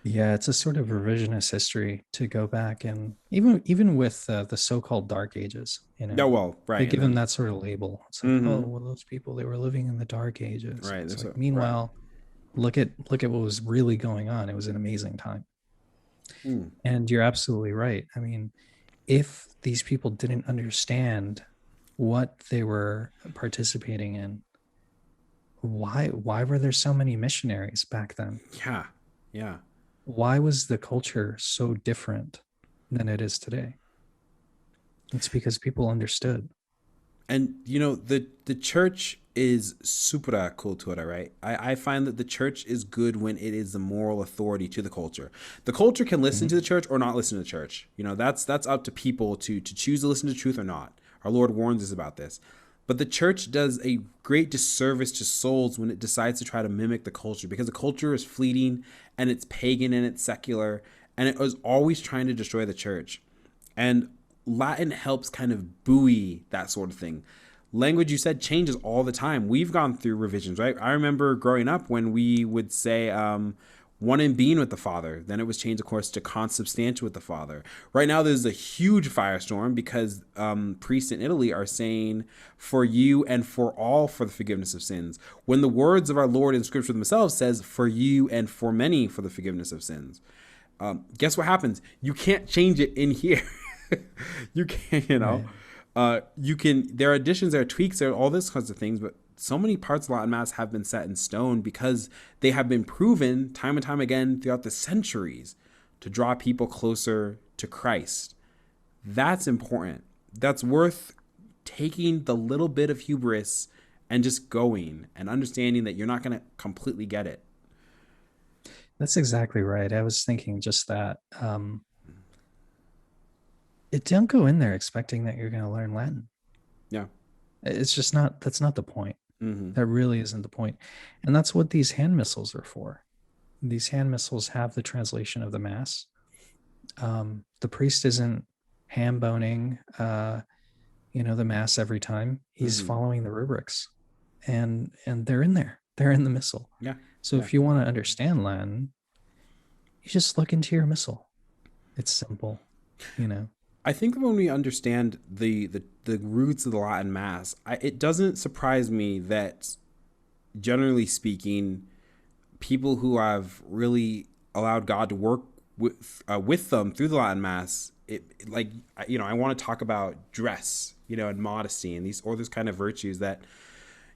Yeah, it's a sort of revisionist history to go back, and even with the so-called Dark Ages, Yeah, well, right. They give them that sort of label. It's like, oh, well, those people, they were living in the Dark Ages. Right. It's like, meanwhile, look at what was really going on. It was an amazing time. And you're absolutely right. I mean, if these people didn't understand what they were participating in, why were there so many missionaries back then? Yeah. Why was the culture so different than it is today? It's because people understood. And the church is supra cultura, right? I find that the church is good when it is the moral authority to the culture. The culture can listen to the church or not listen to the church. That's up to people to choose to listen to truth or not. Our Lord warns us about this. But the church does a great disservice to souls when it decides to try to mimic the culture, because the culture is fleeting and it's pagan and it's secular, and it was always trying to destroy the church. And Latin helps kind of buoy that sort of thing. Language, you said, changes all the time. We've gone through revisions, right? I remember growing up when we would say one in being with the Father. Then it was changed, of course, to consubstantial with the Father. Right now, there's a huge firestorm because priests in Italy are saying for you and for all for the forgiveness of sins, when the words of our Lord in Scripture themselves says for you and for many for the forgiveness of sins. Guess what happens? You can't change it in here. You can't, Right. You can, there are additions, there are tweaks, there are all this kinds of things, but so many parts of Latin Mass have been set in stone because they have been proven time and time again throughout the centuries to draw people closer to Christ. That's important. That's worth taking the little bit of hubris and just going and understanding that you're not going to completely get it. That's exactly right. I was thinking just that. Don't go in there expecting that you're going to learn Latin. Yeah. It's just not, that's not the point. That really isn't the point. And that's what these hand missals are for. These hand missals have the translation of the Mass. The priest isn't ham boning, the Mass every time. He's following the rubrics, and they're in there. They're in the Missal. Yeah. So if you want to understand Latin, you just look into your Missal. It's simple, I think when we understand the roots of the Latin Mass, it doesn't surprise me that, generally speaking, people who have really allowed God to work with them through the Latin Mass, I want to talk about dress, and modesty and these kind of virtues that,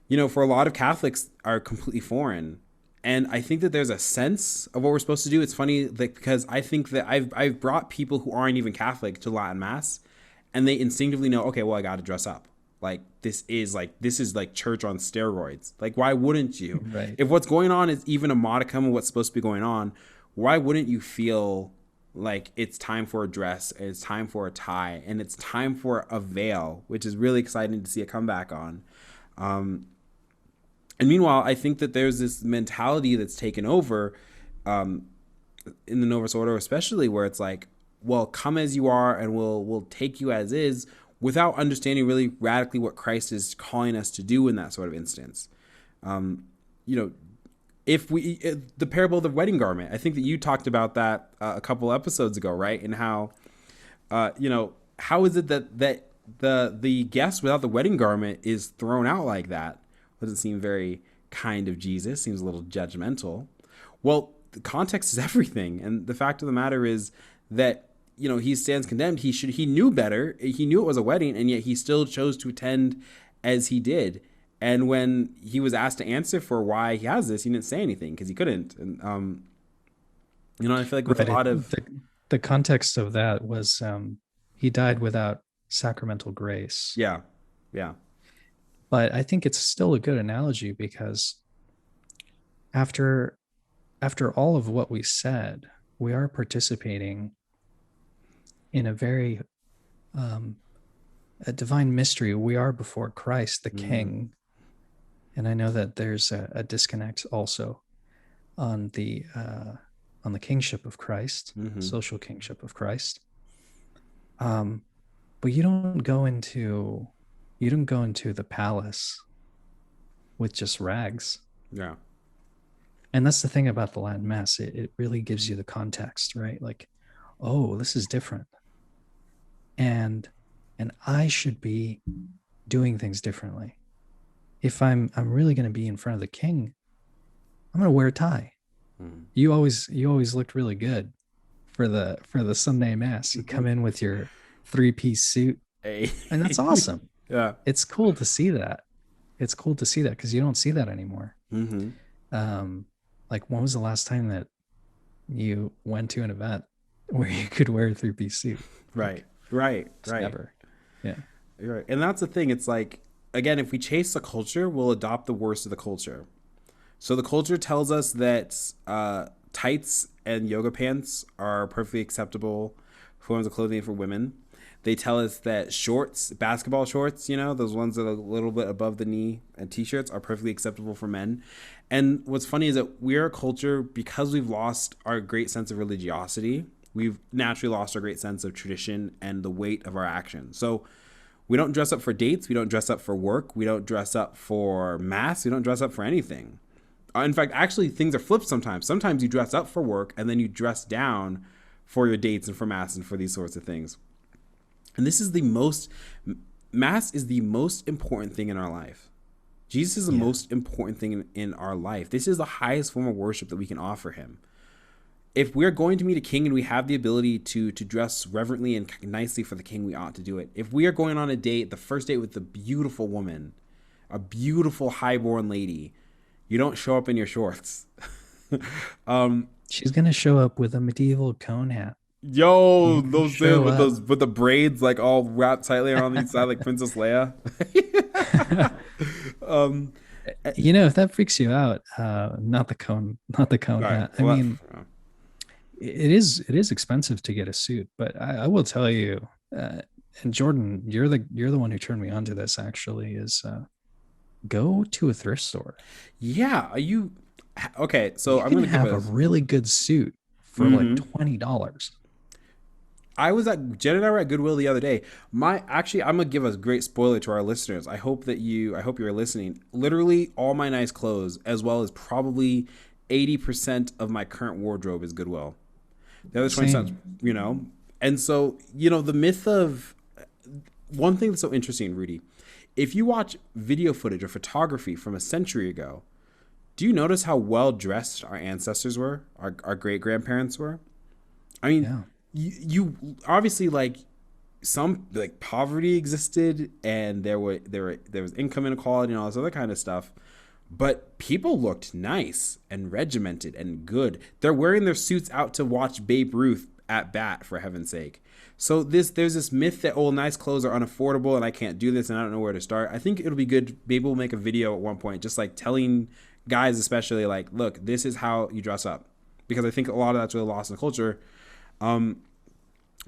For a lot of Catholics are completely foreign. And I think that there's a sense of what we're supposed to do. It's funny because I think that I've brought people who aren't even Catholic to Latin Mass, and they instinctively know, okay, well, I got to dress up. Like this is like church on steroids. Like, why wouldn't you? Right. If what's going on is even a modicum of what's supposed to be going on, why wouldn't you feel like it's time for a dress, and it's time for a tie, and it's time for a veil, which is really exciting to see a comeback on. And meanwhile, I think that there's this mentality that's taken over in the Novus Ordo, especially, where it's like, well, come as you are, and we'll take you as is, without understanding really radically what Christ is calling us to do in that sort of instance. You know, the parable of the wedding garment, I think that you talked about that a couple episodes ago, right? And how, how is it that the guest without the wedding garment is thrown out like that? Doesn't seem very kind of Jesus. Seems a little judgmental. Well, the context is everything, and the fact of the matter is that he stands condemned. He knew better. He knew it was a wedding, and yet he still chose to attend as he did. And when he was asked to answer for why he has this, he didn't say anything because he couldn't. And I feel like with Right. a lot of The context of that was he died without sacramental grace. yeah. But I think it's still a good analogy, because after all of what we said, we are participating in a very a divine mystery. We are before Christ, the King. And I know that there's a disconnect also on the kingship of Christ, social kingship of Christ. But you don't go into the palace with just rags. Yeah. And that's the thing about the Latin Mass. It really gives you the context, right? Like, oh, this is different. And I should be doing things differently. If I'm really going to be in front of the King, I'm going to wear a tie. You always looked really good for the Sunday Mass. You come in with your 3-piece suit. Hey. And that's awesome. Yeah. It's cool to see that. Because you don't see that anymore. Like, when was the last time that you went to an event where you could wear a 3-piece suit? Right. Never. Yeah. You're right. And that's the thing. It's like, again, if we chase the culture, we'll adopt the worst of the culture. So the culture tells us that tights and yoga pants are perfectly acceptable forms of clothing for women. They tell us that shorts, basketball shorts, those ones that are a little bit above the knee, and t-shirts are perfectly acceptable for men. And what's funny is that we're a culture, because we've lost our great sense of religiosity, we've naturally lost our great sense of tradition and the weight of our actions. So we don't dress up for dates. We don't dress up for work. We don't dress up for mass. We don't dress up for anything. In fact, actually, things are flipped sometimes. Sometimes you dress up for work, and then you dress down for your dates and for mass and for these sorts of things. And Mass is the most important thing in our life. Jesus is the most important thing in our life. This is the highest form of worship that we can offer him. If we're going to meet a king and we have the ability to dress reverently and nicely for the king, we ought to do it. If we are going on a date, the first date with a beautiful woman, a beautiful highborn lady, you don't show up in your shorts. She's gonna show up with a medieval cone hat. Yo, those things with the braids like all wrapped tightly around the side, like Princess Leia. If that freaks you out, not the cone hat. I mean, it is expensive to get a suit, but I will tell you, and Jordan, you're the one who turned me onto this. Actually, is go to a thrift store. Yeah, okay? So I'm gonna have a really good suit for like $20. Jen and I were at Goodwill the other day. I'm gonna give a great spoiler to our listeners. I hope you're listening. Literally all my nice clothes, as well as probably 80% of my current wardrobe, is Goodwill. The other 20%, And so, the myth of one thing that's so interesting, Rudy, if you watch video footage or photography from a century ago, do you notice how well dressed our ancestors were, our great grandparents were? I mean, you obviously, like, some like poverty existed, and there was income inequality and all this other kind of stuff. But people looked nice and regimented and good. They're wearing their suits out to watch Babe Ruth at bat, for heaven's sake. So there's this myth that, oh, nice clothes are unaffordable and I can't do this and I don't know where to start. I think it'll be good. Babe will make a video at one point just like telling guys especially, like, look, this is how you dress up, because I think a lot of that's really lost in the culture.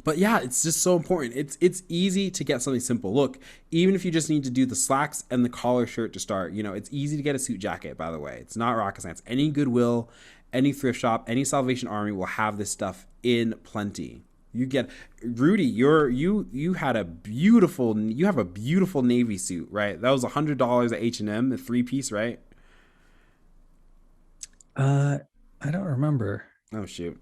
But yeah, it's just so important. It's easy to get something simple. Look, even if you just need to do the slacks and the collar shirt to start, it's easy to get a suit jacket, by the way. It's not rocket science. Any Goodwill, any thrift shop, any Salvation Army will have this stuff in plenty. You get Rudy, you have a beautiful navy suit, right? That was $100 at H&M, the 3-piece, right? I don't remember. Oh shoot.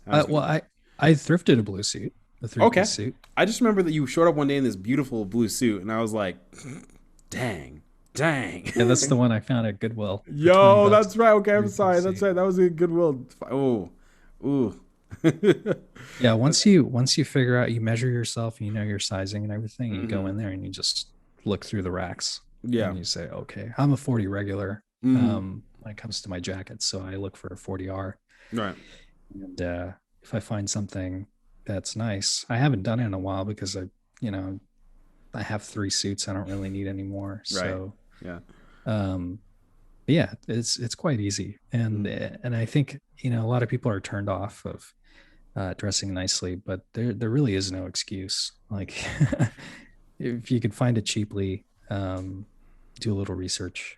Well, I thrifted a blue suit, a 3-piece suit. I just remember that you showed up one day in this beautiful blue suit, and I was like, dang. Yeah, that's the one I found at Goodwill. Yo, that's right. Okay, I'm sorry. That's right. That was a Goodwill. Oh, ooh. Yeah, once you figure out, you measure yourself, and you know your sizing and everything, you go in there and you just look through the racks. Yeah. And you say, okay, I'm a 40 regular when it comes to my jackets, so I look for a 40R. Right. And if I find something that's nice, I haven't done it in a while because I have 3 suits. I don't really need any more. So yeah. Yeah, it's quite easy. And I think, a lot of people are turned off of dressing nicely, but there really is no excuse. Like if you could find it cheaply, do a little research.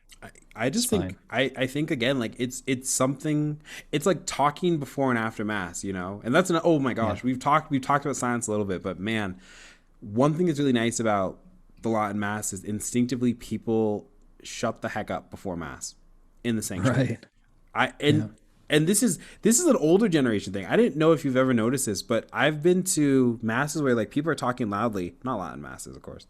I just think I think again, like it's something. It's like talking before and after mass, and that's oh my gosh, yeah. We've talked about silence a little bit, but man, one thing that's really nice about the Latin mass is instinctively people shut the heck up before mass in the sanctuary. Right. And this is an older generation thing. I didn't know if you've ever noticed this, but I've been to masses where like people are talking loudly, not Latin masses, of course.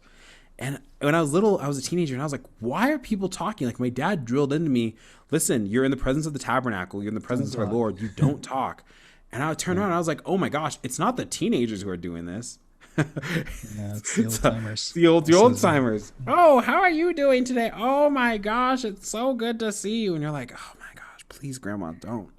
And when I was little, I was a teenager, and I was like, why are people talking? Like, my dad drilled into me, listen, you're in the presence of the tabernacle. You're in the presence of our Lord. You don't talk. And I would turn around, and I was like, oh, my gosh, it's not the teenagers who are doing this. Yeah, it's the old-timers. The old-timers. Oh, how are you doing today? Oh, my gosh, it's so good to see you. And you're like, oh, my gosh, please, Grandma, don't.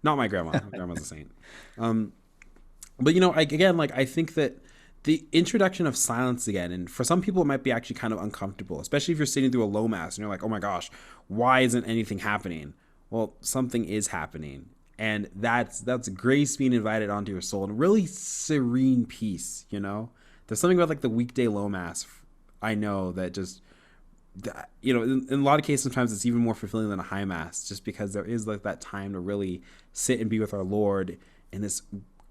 Not my grandma. My grandma's a saint. But, I think that the introduction of silence again, and for some people it might be actually kind of uncomfortable, especially if you're sitting through a low mass and you're like, oh my gosh, why isn't anything happening? Well, something is happening, and that's grace being invited onto your soul and really serene peace. There's something about like the weekday low mass, I know, that just in a lot of cases sometimes it's even more fulfilling than a high mass, just because there is like that time to really sit and be with our Lord in this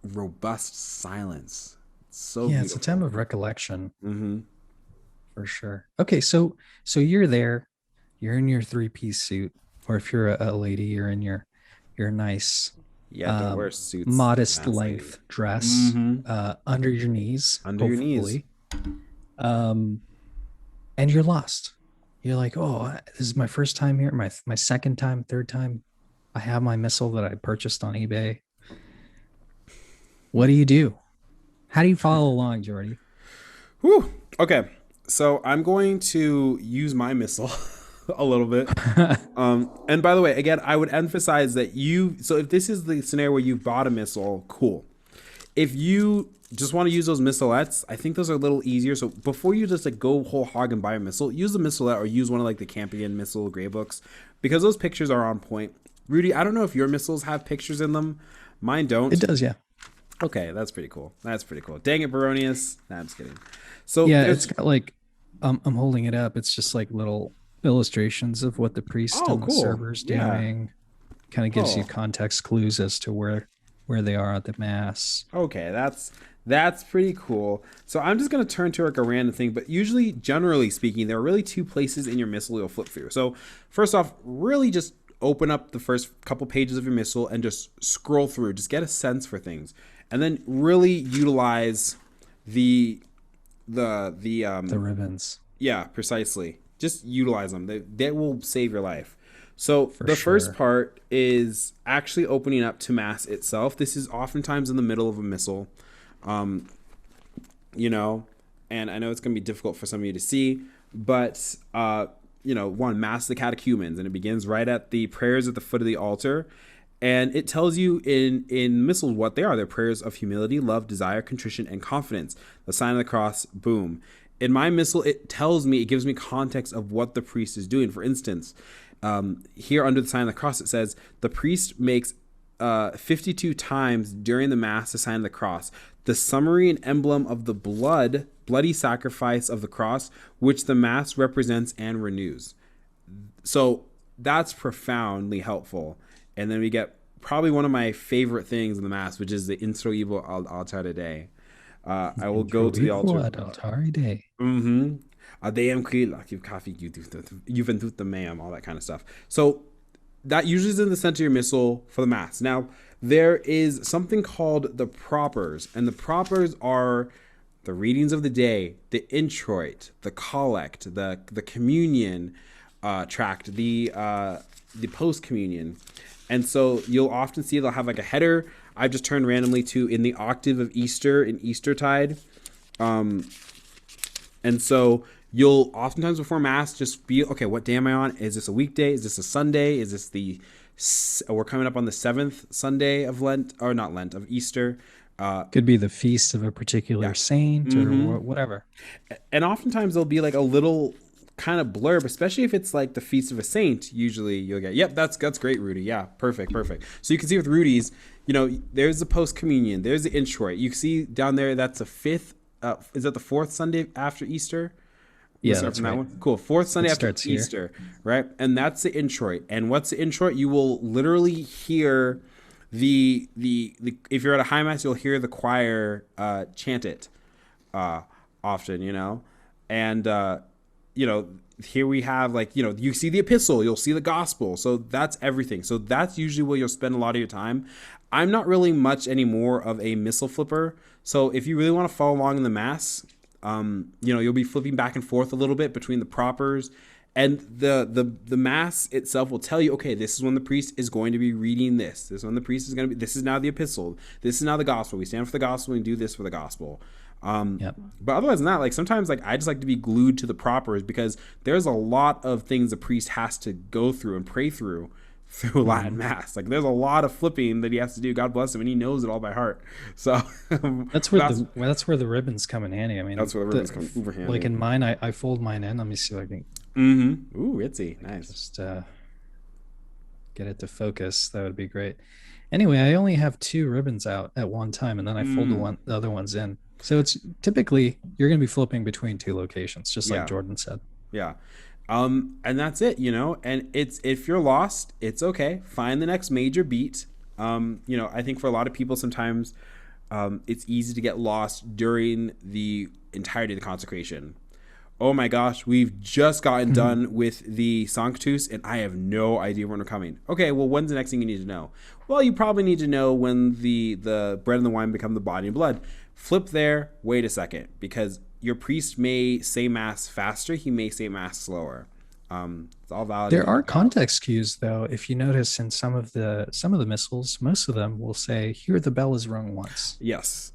robust silence. So yeah, beautiful. It's a time of recollection. For sure. Okay, so you're there, you're in your 3-piece suit, or if you're a lady, you're in your nice don't wear suits, modest length dress under your knees, hopefully. And you're lost. You're like, oh, this is my first time here, my second time, third time. I have my missal that I purchased on eBay. What do you do? How do you follow along, Jordy? Whew. Okay, so I'm going to use my missal a little bit. And by the way, again, I would emphasize that so if this is the scenario where you bought a missal, cool. If you just want to use those Missalettes, I think those are a little easier. So before you just like go whole hog and buy a missal, use the Missalette or use one of like the Campion Missal gray books, because those pictures are on point. Rudy, I don't know if your missals have pictures in them. Mine don't. It does, yeah. Okay, that's pretty cool. Dang it, Baronius. Nah, I'm just kidding. So yeah, it's got like I'm holding it up. It's just like little illustrations of what the priest and the server's doing. Kind of gives you context clues as to where they are at the mass. Okay, that's pretty cool. So I'm just gonna turn to like a random thing, but usually, generally speaking, there are really 2 places in your missal you'll flip through. So first off, really just open up the first couple pages of your missal and just scroll through. Just get a sense for things. And then really utilize the ribbons. Yeah, precisely. Just utilize them. They will save your life. So the first part is actually opening up to mass itself. This is oftentimes in the middle of a missal. you know, and I know it's going to be difficult for some of you to see, but, one, Mass of the Catechumens, and it begins right at the prayers at the foot of the altar. And it tells you in Missals what they are. They're prayers of humility, love, desire, contrition, and confidence. The sign of the cross, boom. In my Missal, it gives me context of what the priest is doing. For instance, here under the sign of the cross, it says, the priest makes 52 times during the Mass the sign of the cross, the summary and emblem of the bloody sacrifice of the cross, which the Mass represents and renews. So that's profoundly helpful. And then we get probably one of my favorite things in the Mass, which is the Introibo ad altare Dei. I will go to the altar. Ad altare Dei. Mm-hmm. Adeum qui laciv cafi juventutem meam, all that kind of stuff. So that usually is in the center of your Missal for the Mass. Now, there is something called the propers, and the propers are the readings of the day, the introit, the collect, the communion tract, the post communion. And so you'll often see they'll have like a header. I've just turned randomly to in the octave of Easter in Eastertide. And so you'll oftentimes before Mass just be, okay, what day am I on? Is this a weekday? Is this a Sunday? Is this we're coming up on the 7th Sunday of Lent, or not Lent, of Easter. Could be the feast of a particular saint or whatever. And oftentimes there'll be like a little kind of blurb, especially if it's like the feast of a saint. Usually you'll get, yep, that's great, Rudy. Yeah, perfect. So you can see with Rudy's, there's the post communion, there's the introit. You see down there, that's the 5th. Is that the 4th Sunday after Easter? Yeah, that's right. That one. Cool. 4th Sunday after Easter, right? And that's the introit. And what's the introit? You will literally hear the if you're at a high Mass, you'll hear the choir chant it often, and here we have you see the epistle, you'll see the gospel. So that's everything. So that's usually where you'll spend a lot of your time. I'm not really much anymore of a Missal flipper. So if you really want to follow along in the Mass, you'll be flipping back and forth a little bit between the propers, and the Mass itself will tell you, okay, this is when the priest is going to be reading this. This is when the priest is going to be, this is now the epistle. This is now the gospel. We stand for the gospel and do this for the gospel. But otherwise than that, like sometimes I just like to be glued to the propers, because there's a lot of things the priest has to go through and pray through Latin Mass. Like there's a lot of flipping that he has to do. God bless him, and he knows it all by heart. So that's where the ribbons come in handy. I mean, that's where the ribbons come over handy. Like in mine, I fold mine in. Let me see if I can. Ooh, itsy, nice. Just get it to focus. That would be great. Anyway, I only have 2 ribbons out at one time, and then I fold the other ones in. So it's typically you're going to be flipping between 2 locations, just like Jordan said. Yeah. And that's it, and it's, if you're lost, it's okay. Find the next major beat. I think for a lot of people, sometimes it's easy to get lost during the entirety of the consecration. Oh my gosh, we've just gotten done with the Sanctus, and I have no idea when we're coming. Okay, well, when's the next thing you need to know? Well, you probably need to know when the bread and the wine become the body and blood. Flip there, wait a second, because your priest may say Mass faster, he may say Mass slower. It's all valid. There are context cues, though. If you notice in some of the Missals, most of them will say, "Here the bell is rung once." Yes.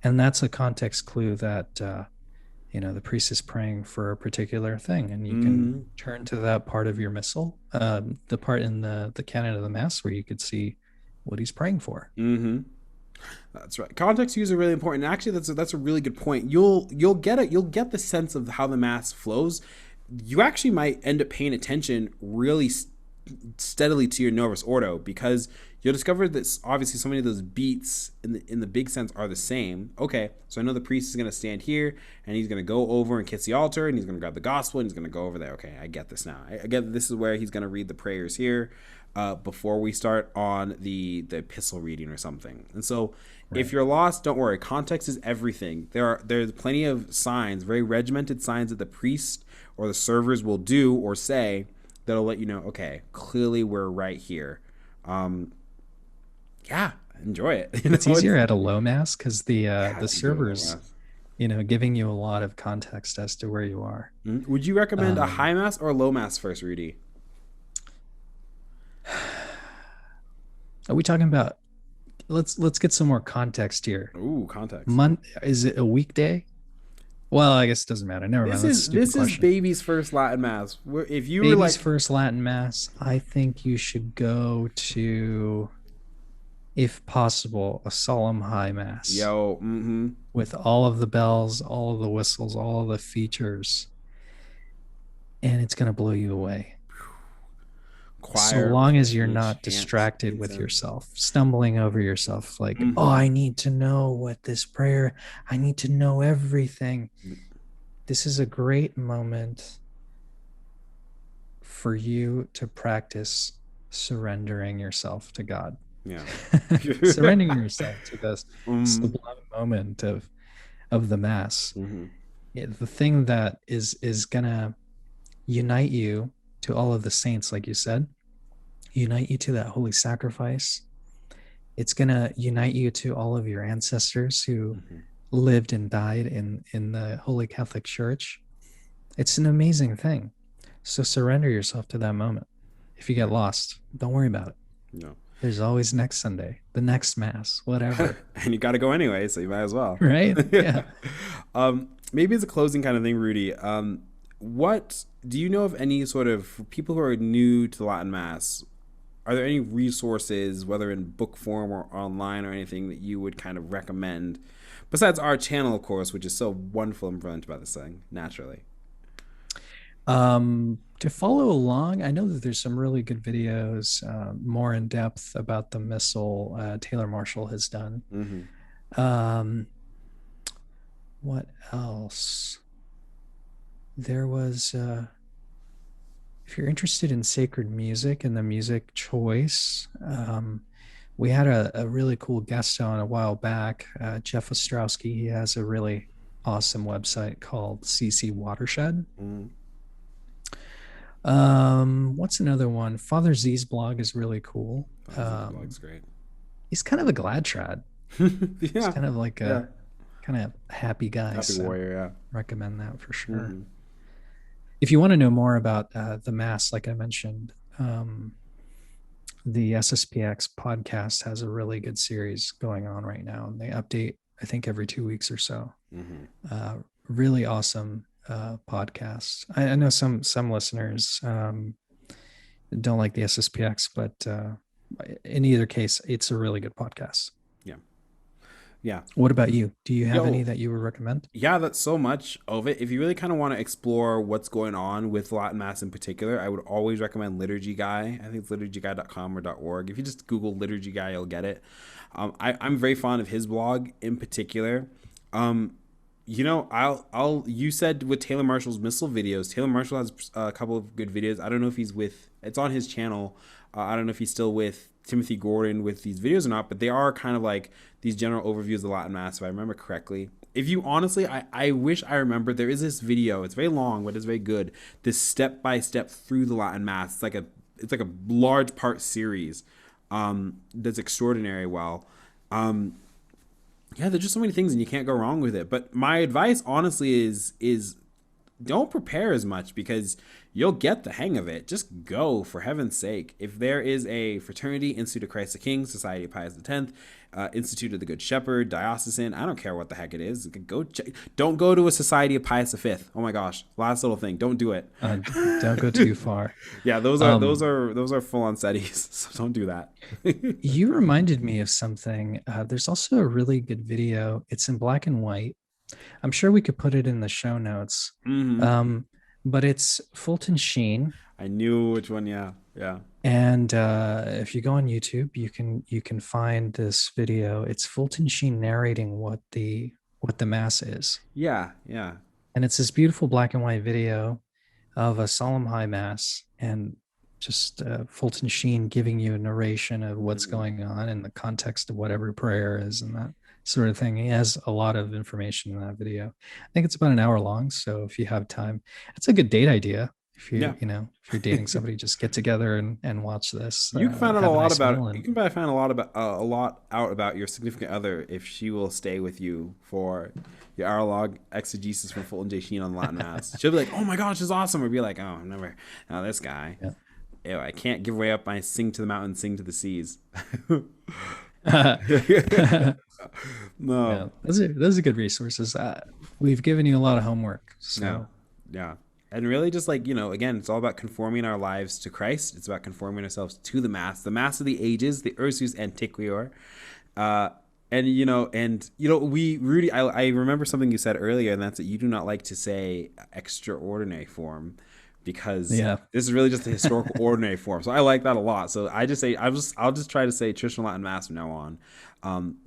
And that's a context clue that the priest is praying for a particular thing, and you can turn to that part of your Missal, the part in the canon of the Mass where you could see what he's praying for. That's right. Context cues are really important. And actually, that's a really good point. You'll get it. You'll get the sense of how the Mass flows. You actually might end up paying attention really steadily to your Novus Ordo, because you'll discover that obviously so many of those beats in the big sense are the same. Okay, so I know the priest is going to stand here, and he's going to go over and kiss the altar, and he's going to grab the gospel, and he's going to go over there. Okay, I get this now. I get this is where he's going to read the prayers here before we start on the epistle reading or something. And so if you're lost, don't worry. Context is everything. There's plenty of signs, very regimented signs that the priest or the servers will do or say that'll let you know, okay, clearly we're right here. Enjoy it. It's easier at a low Mass because the servers, giving you a lot of context as to where you are. Would you recommend a high Mass or a low Mass first, Rudy? Are we talking about let's get some more context here. Ooh, context. Is it a weekday? Well, I guess it doesn't matter. Never mind. That's a stupid This is question. baby's first Latin mass. If you were Baby's like, first Latin mass. I think you should go to, if possible, a solemn high mass yo, with all of the bells, all of the whistles, all of the features, and it's gonna blow you away. So choir, long as you're presbytery, not chants, distracted with incense. yourself, stumbling over yourself, like, oh, I need to know what this prayer, I need to know everything. This is a great moment for you to practice surrendering yourself to God. Yeah. Surrendering yourself to this sublime moment of the mass. The thing that is gonna unite you to all of the saints, like you said, unite you to that holy sacrifice. It's gonna unite you to all of your ancestors who lived and died in the Holy Catholic Church. It's an amazing thing. So surrender yourself to that moment. If you get lost, don't worry about it. No. There's always next Sunday, the next mass, whatever. And you got to go anyway, so you might as well. Right? Yeah. Maybe as a closing kind of thing, Rudy, what do you know of any sort of, for people who are new to Latin Mass, are there any resources, whether in book form or online or anything, that you would kind of recommend? Besides our channel, of course, which is so wonderful and brilliant about this thing, naturally. To follow along, I know that there's some really good videos, more in depth about the Missal Taylor Marshall has done. What else? There was, if you're interested in sacred music and the music choice, we had a really cool guest on a while back, Jeff Ostrowski. He has a really awesome website called CC Watershed. What's another one? Father Z's blog is really cool. Blog's great. He's kind of a glad trad. He's kind of like a kind of happy guy. Happy warrior, yeah. Recommend that for sure. If you want to know more about the Mass, like I mentioned, the SSPX podcast has a really good series going on right now, and they update, I think, every 2 weeks or so. Really awesome podcast. I know some listeners don't like the SSPX, but in either case, it's a really good podcast. Yeah. What about you? Do you have any that you would recommend? Yeah, that's so much of it. If you really kind of want to explore what's going on with Latin Mass in particular, I would always recommend Liturgy Guy. I think it's liturgyguy.com or .org. If you just Google Liturgy Guy, you'll get it. I'm very fond of his blog in particular. You know, you said with Taylor Marshall's Missal videos, Taylor Marshall has a couple of good videos. I don't know if it's on his channel. I don't know if he's still with Timothy Gordon with these videos or not, but they are kind of like these general overviews of the Latin Mass, if I remember correctly. If you honestly, I wish I remembered, there is this video. It's very long, but it's very good. This step-by-step through the Latin Mass. It's like a large part series that's extraordinary well. Yeah, there's just so many things and you can't go wrong with it. But my advice, honestly, is don't prepare as much because you'll get the hang of it. Just go, for heaven's sake. If there is a fraternity, Institute of Christ the King, Society of Pius X, Institute of the Good Shepherd, Diocesan, I don't care what the heck it is. Go check. Don't go to a Society of Pius V. Oh my gosh, last little thing. Don't do it. Don't go too far. Yeah, those are full on studies. So don't do that. You reminded me of something. There's also a really good video. It's in black and white. I'm sure we could put it in the show notes. But it's Fulton Sheen. I knew which one. Yeah. And if you go on YouTube, you can find this video. It's Fulton Sheen narrating what the Mass is. Yeah. And it's this beautiful black and white video of a solemn high Mass, and just Fulton Sheen giving you a narration of what's going on in the context of whatever prayer is and that sort of thing. He has a lot of information in that video. I think it's about an hour long, so if you have time, it's a good date idea. If you if you're dating somebody, just get together and watch this. You can find out a lot about it. You can probably find a lot out about your significant other if she will stay with you for your hour-long exegesis from Fulton J. Sheen on Latin Mass. She'll be like, "Oh my gosh, it's awesome," or be like, "Oh, I've never. Now this guy. Yeah. Ew, I can't give way up. I sing to the mountains, sing to the seas." No. Yeah, those are good resources. We've given you a lot of homework, Yeah. so Yeah. And really just like, again, it's all about conforming our lives to Christ. It's about conforming ourselves to the mass of the ages, the Ursus Antiquior. Uh, we, Rudy, I remember something you said earlier, and that's that you do not like to say extraordinary form because yeah. this is really just a historical ordinary form. So I like that a lot. So I'll just try to say traditional Latin Mass from now on.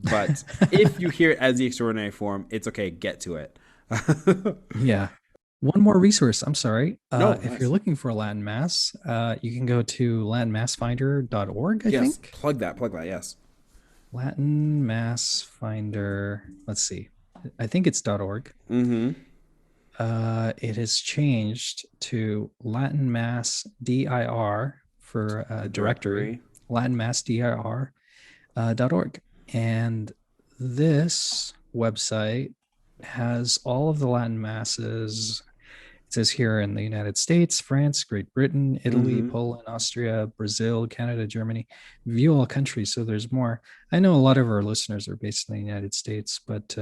But if you hear it as the extraordinary form, it's okay. Get to it. Yeah. One more resource. I'm sorry. No, If you're nice. looking for a Latin Mass, you can go to latinmassfinder.org, I Yes, think. plug that. Plug that. Yes. Latin Mass Finder. Let's see. I think it's .org. Mm-hmm. It has changed to Latin Mass DIR for The directory. directory. Latin Mass DIR .org. And this website has all of the Latin masses. It says here in the United States, France, Great Britain, Italy, Mm-hmm. Poland, Austria, Brazil, Canada, Germany. View all countries. So there's more. I know a lot of our listeners are based in the United States, but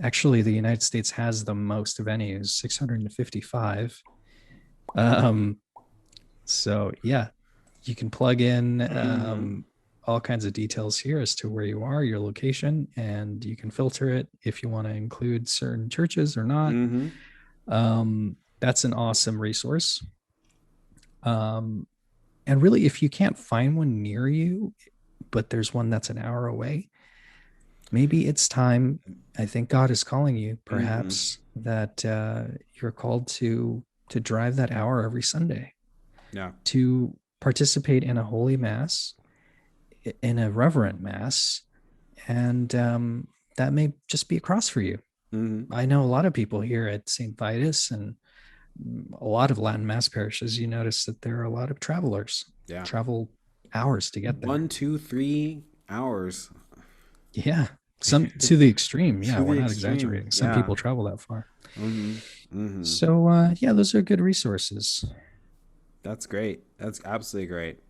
actually the United States has the most venues, 655. So yeah, you can plug in all kinds of details here as to where you are, your location, and you can filter it if you want to include certain churches or not. Mm-hmm. That's an awesome resource. And really, if you can't find one near you, but there's one that's an hour away, maybe it's time. I think God is calling you, perhaps, that you're called to drive that hour every Sunday. Yeah. To participate in a holy mass, in a reverent mass, and that may just be a cross for you. Mm-hmm. I know a lot of people here at St. Vitus and a lot of Latin Mass parishes. You notice that there are a lot of travelers. Yeah. Travel hours to get there. 1, 2, 3 hours. Yeah. Some to the extreme. Yeah, To we're the not extreme. exaggerating. Some Yeah. people travel that far. Mm-hmm. Mm-hmm. So yeah, those are good resources. That's great. That's absolutely great.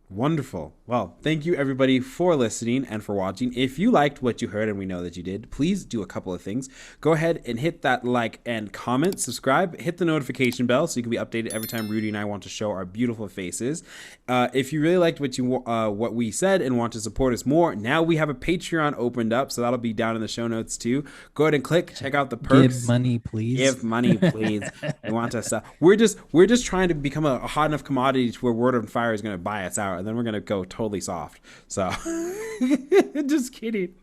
Wonderful. Well, thank you everybody for listening and for watching. If you liked what you heard, and we know that you did, please do a couple of things. Go ahead and hit that like and comment, subscribe, hit the notification bell so you can be updated every time Rudy and I want to show our beautiful faces. If you really liked what we said and want to support us more, now we have a Patreon opened up, so that'll be down in the show notes too. Go ahead and click, check out the perks. Give money, please. Give money, please. We want us. We're just trying to become a hot enough commodity to where Word on Fire is going to buy us out, and then we're going to go totally soft. So, just kidding.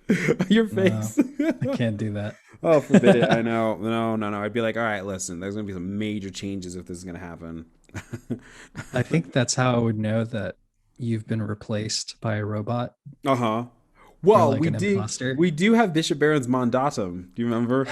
Your face. No, I can't do that. Oh, forbid it. I know. No. I'd be like, all right, listen, there's going to be some major changes if this is going to happen. I think that's how I would know that you've been replaced by a robot. Uh-huh. Well, like imposter. we do have Bishop Barron's mandatum. Do you remember?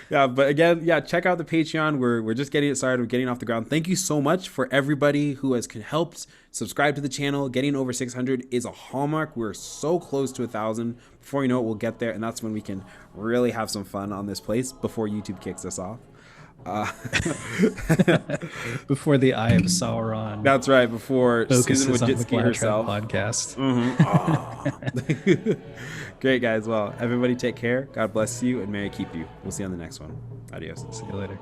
Yeah, but again, yeah, check out the Patreon. We're just getting it started. We're getting off the ground. Thank you so much for everybody who has helped subscribe to the channel. Getting over 600 is a hallmark. We're so close to 1,000. Before you know it, we'll get there, and that's when we can really have some fun on this place before YouTube kicks us off. Before the Eye of Sauron. That's right. Before Susan focuses on the Wojcicki herself. podcast. Mm-hmm. Great, guys. Well, everybody take care. God bless you and may it keep you. We'll see you on the next one. Adios. See you later.